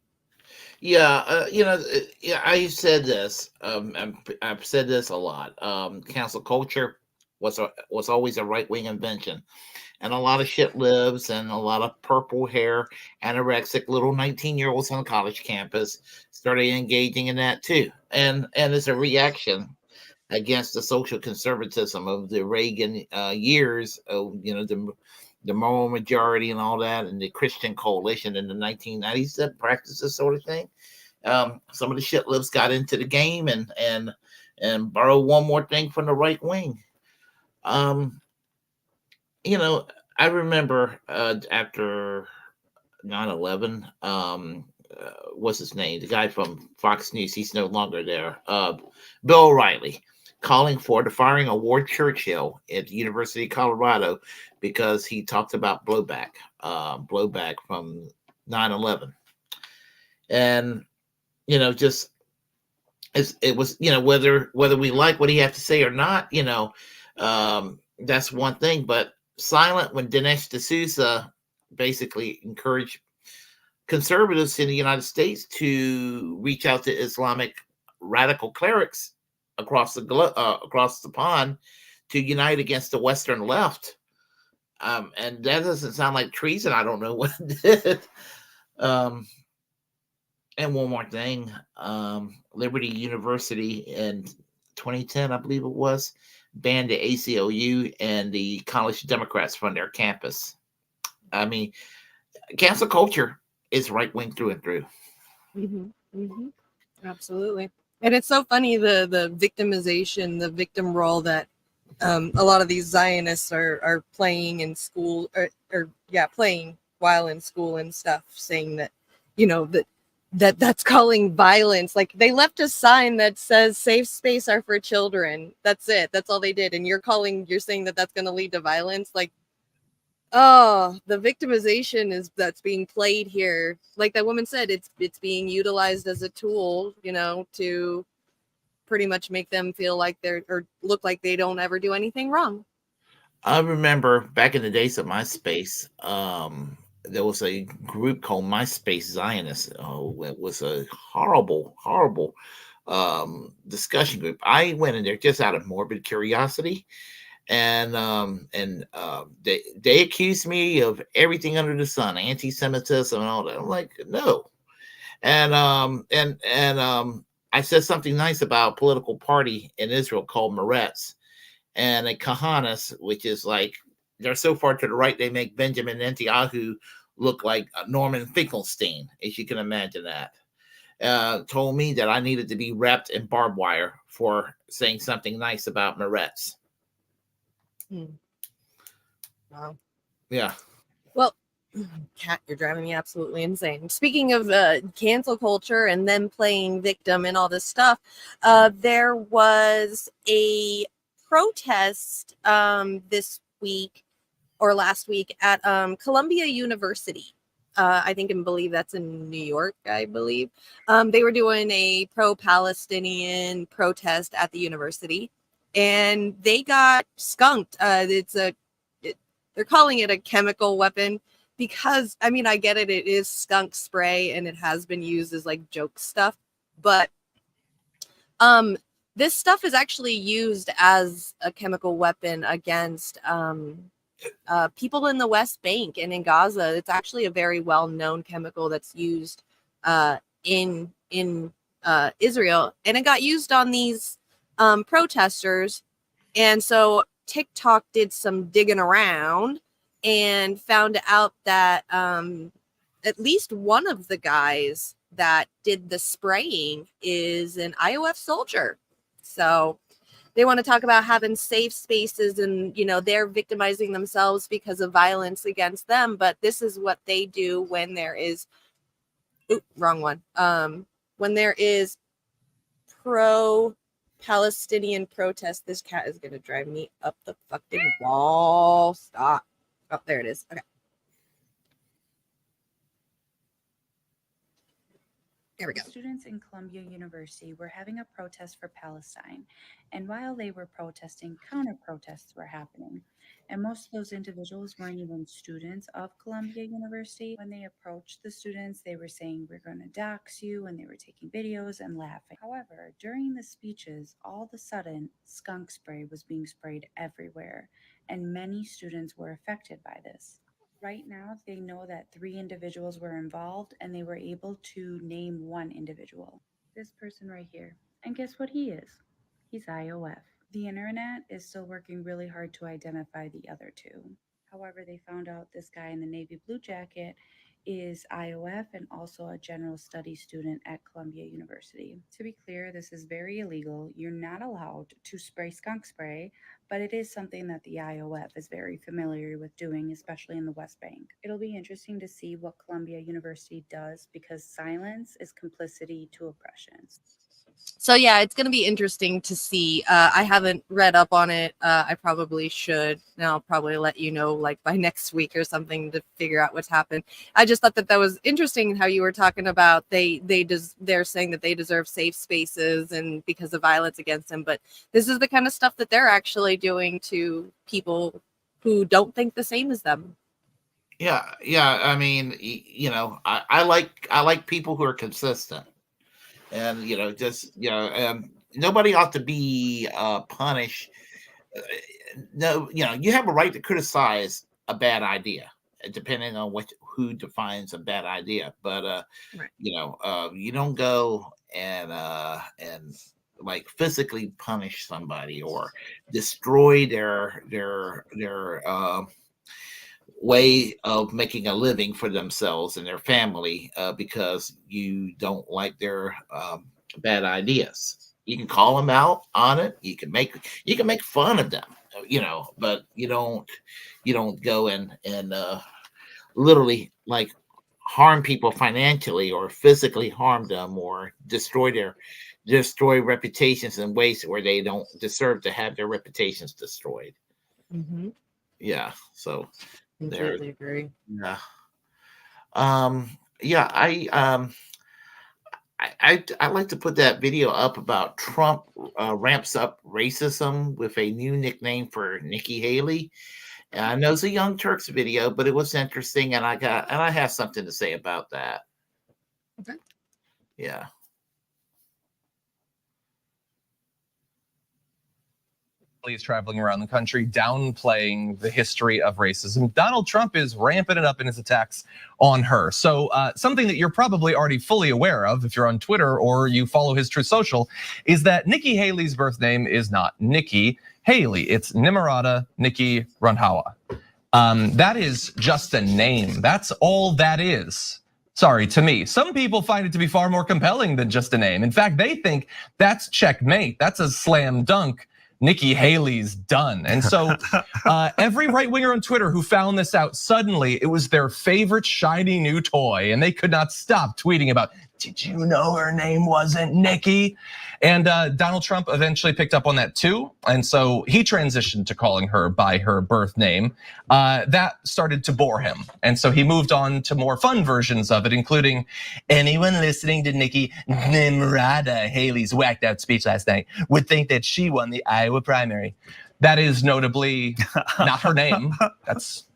Yeah, I said this. I've said this a lot. Cancel culture was always a right-wing invention. And a lot of shit lives and a lot of purple hair, anorexic little 19-year-olds on college campus started engaging in that too. And it's a reaction against the social conservatism of the Reagan years of, the moral majority and all that, and the Christian coalition in the 1990s that practiced this sort of thing. Some of the shit lives got into the game and borrowed one more thing from the right wing. Um, you know, I remember after 9/11, what's his name? The guy from Fox News, he's no longer there. Bill O'Reilly calling for the firing of Ward Churchill at the University of Colorado because he talked about blowback from 9/11. And, just it was, whether we like what he had to say or not, that's one thing. But silent when Dinesh D'Souza basically encouraged conservatives in the United States to reach out to Islamic radical clerics across the pond to unite against the Western left. And that doesn't sound like treason. I don't know what did. Um, and one more thing, Liberty University in 2010, I believe it was, banned the ACLU and the college Democrats from their campus. I mean, cancel culture is right wing through and through. Absolutely. And it's so funny the victimization, the victim role that a lot of these Zionists are playing in school, or playing while in school and stuff, saying that, that's calling violence. Like, they left a sign that says safe space are for children. That's it. That's all they did. And you're saying that that's going to lead to violence. Like, oh, the victimization that's being played here. Like that woman said, it's being utilized as a tool, to pretty much make them feel like or look like they don't ever do anything wrong. I remember back in the days of MySpace, there was a group called MySpace Zionists. Oh, it was a horrible, horrible discussion group. I went in there just out of morbid curiosity, and they accused me of everything under the sun, anti-Semitism and all that. I'm like, no. And I said something nice about a political party in Israel called Meretz, and a Kahanas, which is like, they're so far to the right they make Benjamin Netanyahu look like Norman Finkelstein, as you can imagine that. Told me that I needed to be wrapped in barbed wire for saying something nice about Meretz. Wow. Yeah. Well, Kat, you're driving me absolutely insane. Speaking of cancel culture and them playing victim and all this stuff, there was a protest this week or last week at Columbia University. I think and believe that's in New York, I believe. They were doing a pro-Palestinian protest at the university, and they got skunked. They're calling it a chemical weapon because, I mean, I get it. It is skunk spray and it has been used as like joke stuff, but this stuff is actually used as a chemical weapon against people in the West Bank and in Gaza. It's actually a very well-known chemical that's used in Israel, and it got used on these protesters. And so TikTok did some digging around and found out that at least one of the guys that did the spraying is an IOF soldier. So they want to talk about having safe spaces, and they're victimizing themselves because of violence against them, but this is what they do when there is wrong one. When there is pro-Palestinian protest. This cat is gonna drive me up the fucking wall. Stop. Oh, there it is. Okay. There we go. Students in Columbia University were having a protest for Palestine, and while they were protesting, counter protests were happening. And most of those individuals weren't even students of Columbia University. When they approached the students, they were saying, "We're going to dox you," and they were taking videos and laughing. However, during the speeches, all of a sudden, skunk spray was being sprayed everywhere, and many students were affected by this. Right now, they know that 3 individuals were involved, and they were able to name 1 individual. This person right here. And guess what he is? He's IOF. The internet is still working really hard to identify the other 2. However, they found out this guy in the navy blue jacket is IOF and also a general studies student at Columbia University. To be clear, this is very illegal. You're not allowed to spray skunk spray, but it is something that the IOF is very familiar with doing, especially in the West Bank. It'll be interesting to see what Columbia University does because silence is complicity to oppression. So yeah, it's going to be interesting to see. I haven't read up on it. I probably should. And I'll probably let you know like by next week or something to figure out what's happened. I just thought that was interesting how you were talking about they're saying that they deserve safe spaces and because of violence against them. But this is the kind of stuff that they're actually doing to people who don't think the same as them. Yeah. I mean, I like people who are consistent. And nobody ought to be punished. No, you have a right to criticize a bad idea, depending on who defines a bad idea. But you don't go and like physically punish somebody or destroy their way of making a living for themselves and their family because you don't like their bad ideas. You can call them out on it. You can make fun of them, but you don't go and literally like harm people financially or physically harm them or destroy reputations in ways where they don't deserve to have their reputations destroyed. Mm-hmm. Yeah. So completely agree. Yeah. I like to put that video up about Trump ramps up racism with a new nickname for Nikki Haley. And I know it's a Young Turks video, but it was interesting, and I have something to say about that. Okay. Yeah. Is traveling around the country downplaying the history of racism. Donald Trump is ramping it up in his attacks on her. So something that you're probably already fully aware of if you're on Twitter or you follow his Truth Social is that Nikki Haley's birth name is not Nikki Haley. It's Nimarata Nikki Randhawa. That is just a name. That's all that is. Sorry, to me. Some people find it to be far more compelling than just a name. In fact, they think that's checkmate. That's a slam dunk. Nikki Haley's done. And so every right winger on Twitter who found this out, suddenly it was their favorite shiny new toy and they could not stop tweeting about, did you know her name wasn't Nikki? And Donald Trump eventually picked up on that too. And so he transitioned to calling her by her birth name. That started to bore him. And so he moved on to more fun versions of it, including anyone listening to Nikki Nimrata Haley's whacked out speech last night would think that she won the Iowa primary. That is notably not her name. That's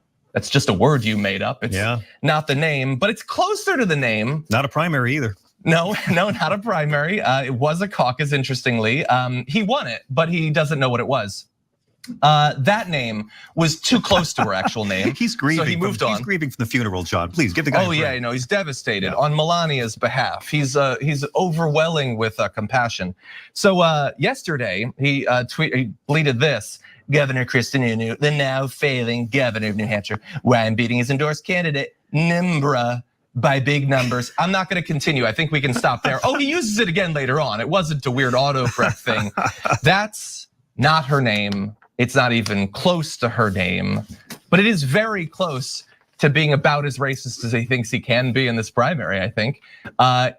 just a word you made up. It's not the name, but it's closer to the name. Not a primary either. No, not a primary. It was a caucus, interestingly. He won it, but he doesn't know what it was. That name was too close to her actual name. He's grieving. So he moved on. He's grieving from the funeral, John. Please give the guy. Oh yeah, he's devastated on Melania's behalf. He's overwhelming with compassion. So yesterday he tweeted this. Governor Chris Sununu, the now failing governor of New Hampshire, why I'm beating his endorsed candidate, Nimbra, by big numbers. I'm not going to continue. I think we can stop there. Oh, he uses it again later on. It wasn't a weird autocorrect thing. That's not her name. It's not even close to her name, but it is very close to being about as racist as he thinks he can be in this primary, I think.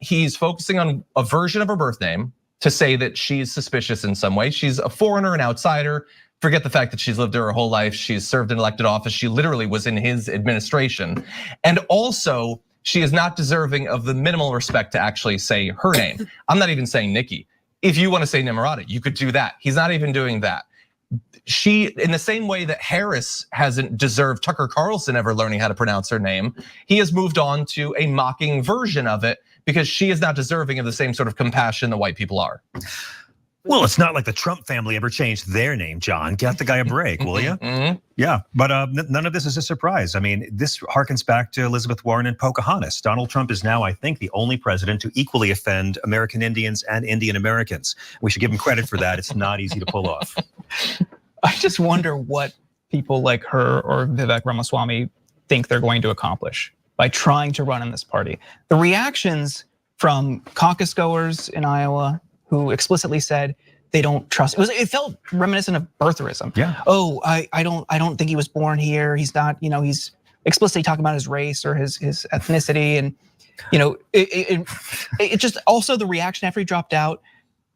He's focusing on a version of her birth name to say that she's suspicious in some way. She's a foreigner, an outsider. Forget the fact that she's lived her whole life. She's served in elected office. She literally was in his administration. And also, she is not deserving of the minimal respect to actually say her name. I'm not even saying Nikki. If you want to say Nimarata, you could do that. He's not even doing that. She, in the same way that Harris hasn't deserved Tucker Carlson ever learning how to pronounce her name, he has moved on to a mocking version of it because she is not deserving of the same sort of compassion that white people are. Well, it's not like the Trump family ever changed their name, John. Get the guy a break, will you? Yeah, but none of this is a surprise. I mean, this harkens back to Elizabeth Warren and Pocahontas. Donald Trump is now, I think, the only president to equally offend American Indians and Indian Americans. We should give him credit for that. It's not easy to pull off. I just wonder what people like her or Vivek Ramaswamy think they're going to accomplish. by trying to run in this party. The reactions from caucus goers in Iowa who explicitly said they don't trust. It felt reminiscent of birtherism. Yeah. Oh, I don't think he was born here. He's not, he's explicitly talking about his race or his ethnicity, and it just also the reaction after he dropped out.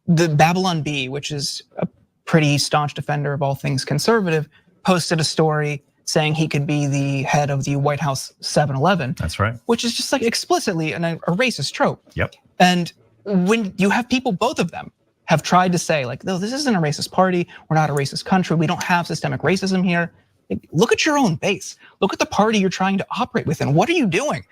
The Babylon Bee, which is a pretty staunch defender of all things conservative, posted a story saying he could be the head of the White House 7-Eleven. That's right. Which is just like explicitly a racist trope. Yep. And when you have people, both of them have tried to say like, no, this isn't a racist party. We're not a racist country. We don't have systemic racism here. Look at your own base. Look at the party you're trying to operate within. What are you doing?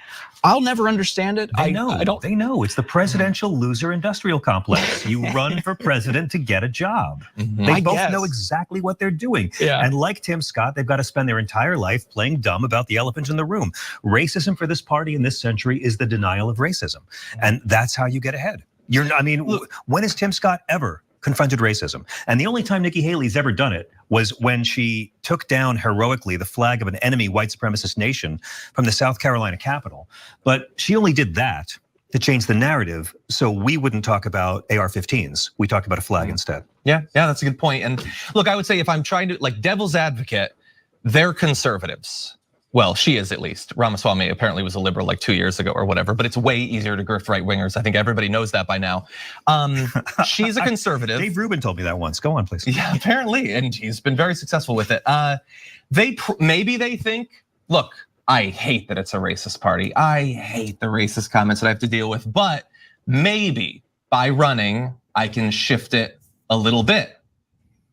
I'll never understand it. They know. It's the presidential loser industrial complex. You run for president to get a job. They both know exactly what they're doing. Yeah. And like Tim Scott, they've got to spend their entire life playing dumb about the elephant in the room. Racism for this party in this century is the denial of racism. And that's how you get ahead. When has Tim Scott ever confronted racism? And the only time Nikki Haley's ever done it was when she took down heroically the flag of an enemy white supremacist nation from the South Carolina Capitol. But she only did that to change the narrative so we wouldn't talk about AR-15s. We talked about a flag instead. Yeah, that's a good point. And look, I would say if I'm trying to, like, devil's advocate, they're conservatives. Well, she is at least. Ramaswamy apparently was a liberal like 2 years ago or whatever, but it's way easier to grift right wingers. I think everybody knows that by now. She's a conservative. Dave Rubin told me that once. Go on, please. Yeah, apparently, and he's been very successful with it. Maybe they think, look, I hate that it's a racist party. I hate the racist comments that I have to deal with, but maybe by running, I can shift it a little bit.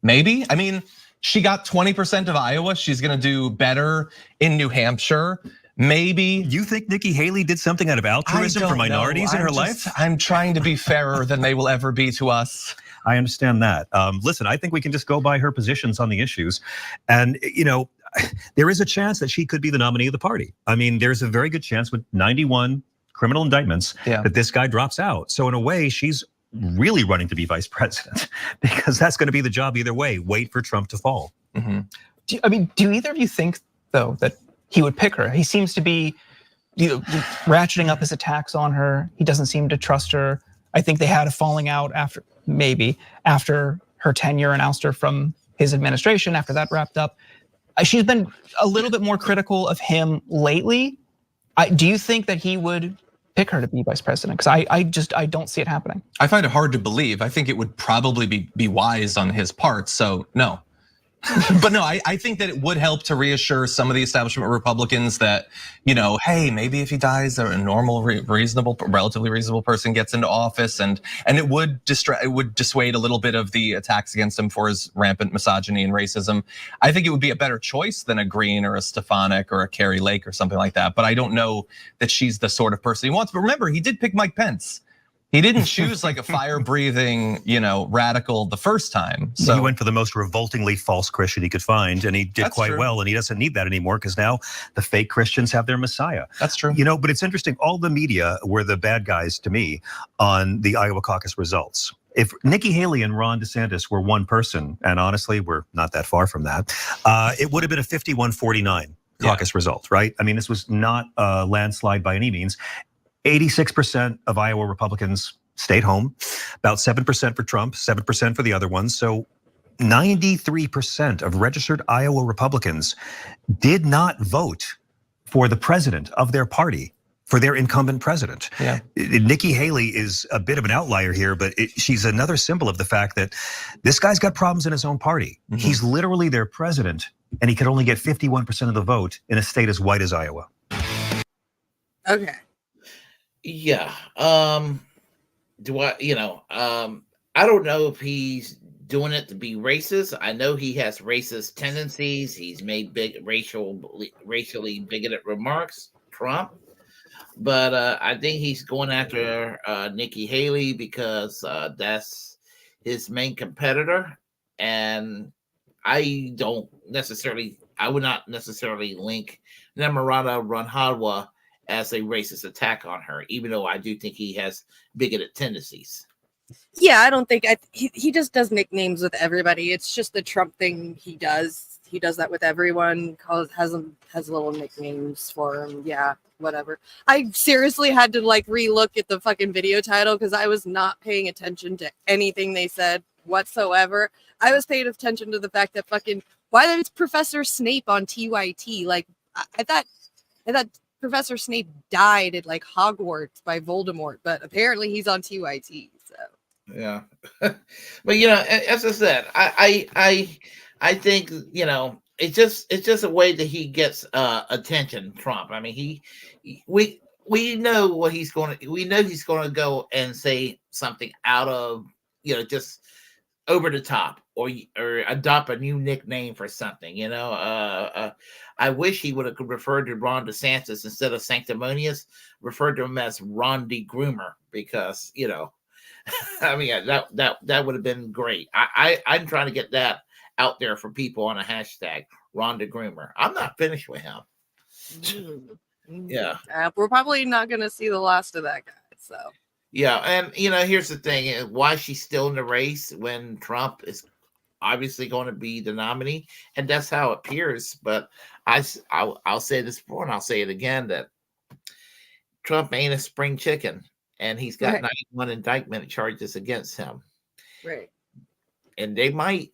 Maybe, I mean, she got 20% of Iowa. She's gonna do better in New Hampshire. Maybe. You think Nikki Haley did something out of altruism for minorities in her life? I'm trying to be fairer than they will ever be to us. I understand that. Listen, I think we can just go by her positions on the issues. And there is a chance that she could be the nominee of the party. I mean, there's a very good chance with 91 criminal indictments that this guy drops out. So in a way, she's really running to be vice president because that's going to be the job either way. Wait for Trump to fall. Do either of you think though that he would pick her? He seems to be ratcheting up his attacks on her. He doesn't seem to trust her. I think they had a falling out after her tenure and ouster from his administration. After that wrapped up, she's been a little bit more critical of him lately. Do you think that he would pick her to be vice president? Because I don't see it happening. I find it hard to believe. I think it would probably be wise on his part, so no. But no, I think that it would help to reassure some of the establishment Republicans that, hey, maybe if he dies, a normal, relatively reasonable person gets into office, and it would dissuade a little bit of the attacks against him for his rampant misogyny and racism. I think it would be a better choice than a Green or a Stefanik or a Carrie Lake or something like that. But I don't know that she's the sort of person he wants. But remember, he did pick Mike Pence. He didn't choose like a fire-breathing, radical the first time. So he went for the most revoltingly false Christian he could find, and he did quite well. And he doesn't need that anymore because now the fake Christians have their Messiah. That's true. But it's interesting. All the media were the bad guys to me on the Iowa caucus results. If Nikki Haley and Ron DeSantis were one person, and honestly, we're not that far from that, it would have been a 51-49 caucus result, right? I mean, this was not a landslide by any means. 86% of Iowa Republicans stayed home, about 7% for Trump, 7% for the other ones. So 93% of registered Iowa Republicans did not vote for the president of their party, for their incumbent president. Yeah. Nikki Haley is a bit of an outlier here, but she's another symbol of the fact that this guy's got problems in his own party. He's literally their president, and he could only get 51% of the vote in a state as white as Iowa. Okay. Yeah. I don't know if he's doing it to be racist. I know he has racist tendencies. He's made big racially bigoted remarks, Trump. But I think he's going after Nikki Haley because that's his main competitor. And I would not necessarily link Namrata Ranhawa as a racist attack on her, even though I do think he has bigoted tendencies. Yeah, I don't think he just does nicknames with everybody. It's just the Trump thing he does. he does that with everyone. Has little nicknames for him. Yeah, whatever. I seriously had to like relook at the fucking video title because I was not paying attention to anything they said whatsoever. I was paying attention to the fact that fucking why it's Professor Snape on TYT. Like I thought Professor Snape died at like Hogwarts by Voldemort, but apparently he's on TYT. So yeah, but as I said, I think it's just a way that he gets attention. Trump. I mean, we know what he's going to. We know he's going to go and say something out of just over the top or adopt a new nickname for something. I wish he would have referred to Ron DeSantis instead of sanctimonious, referred to him as Ron D. Groomer because I mean that would have been great. I'm trying to get that out there for people on a hashtag Ron D. Groomer. I'm not finished with him. Yeah, we're probably not going to see the last of that guy. So. Yeah, and here's the thing: why she's still in the race when Trump is obviously going to be the nominee, and that's how it appears. But I'll say this before, and I'll say it again: that Trump ain't a spring chicken, and he's got 91 indictment charges against him. Right. And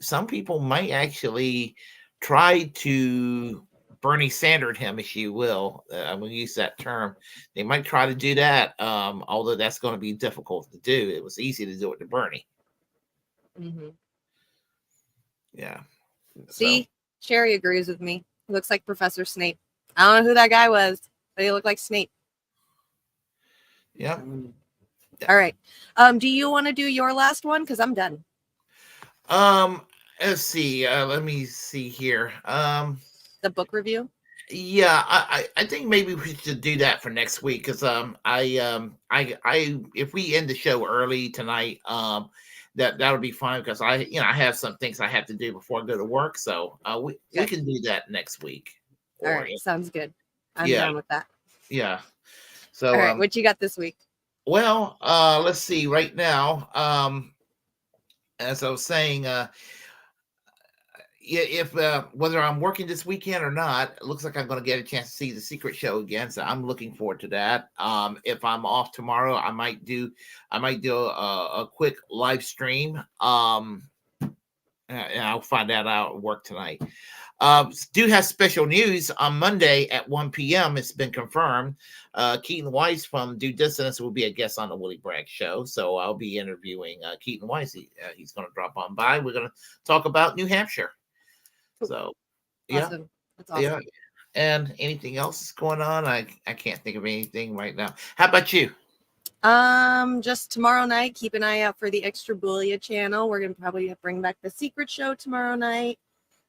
some people might actually try to Bernie Sanders him, if you will. I'm going to use that term. They might try to do that, although that's going to be difficult to do. It was easy to do it to Bernie. Mm-hmm. Yeah. See, Sherry agrees with me. He looks like Professor Snape. I don't know who that guy was, but he looked like Snape. Yeah. All right. Do you want to do your last one? Because I'm done. Let's see. Let me see here. The book review. Yeah, I think maybe we should do that for next week because if we end the show early tonight, that would be fine because I have some things I have to do before I go to work, so we can do that next week. All right, sounds good. I'm down with that. Yeah. So all right, what you got this week? Well, let's see. Right now, as I was saying, if whether I'm working this weekend or not, it looks like I'm going to get a chance to see The Secret Show again. So I'm looking forward to that. If I'm off tomorrow, I might do a quick live stream. And I'll find that out at work tonight. Do have special news on Monday at 1 p.m. It's been confirmed. Keaton Weiss from Due Dissonance will be a guest on the Willie Bragg Show. So I'll be interviewing Keaton Weiss. He's going to drop on by. We're going to talk about New Hampshire. So, yeah. Awesome. That's awesome. Yeah. And anything else is going on? I can't think of anything right now. How about you? Just tomorrow night, keep an eye out for the Extra Bullia channel. We're going to probably bring back The Secret Show tomorrow night.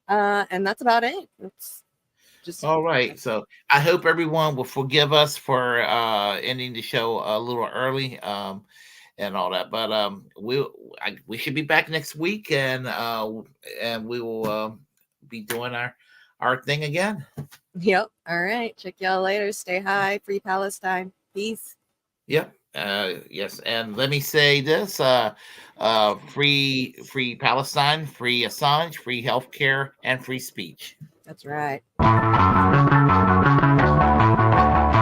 And that's about it. It's just all right. So I hope everyone will forgive us for ending the show a little early and all that. But we should be back next week, and we will be doing our thing again. Yep. All right. Check y'all later. Stay high. Free Palestine. Peace. Yep. Yes, and let me say this: free Palestine, free Assange, free healthcare, and free speech. That's right.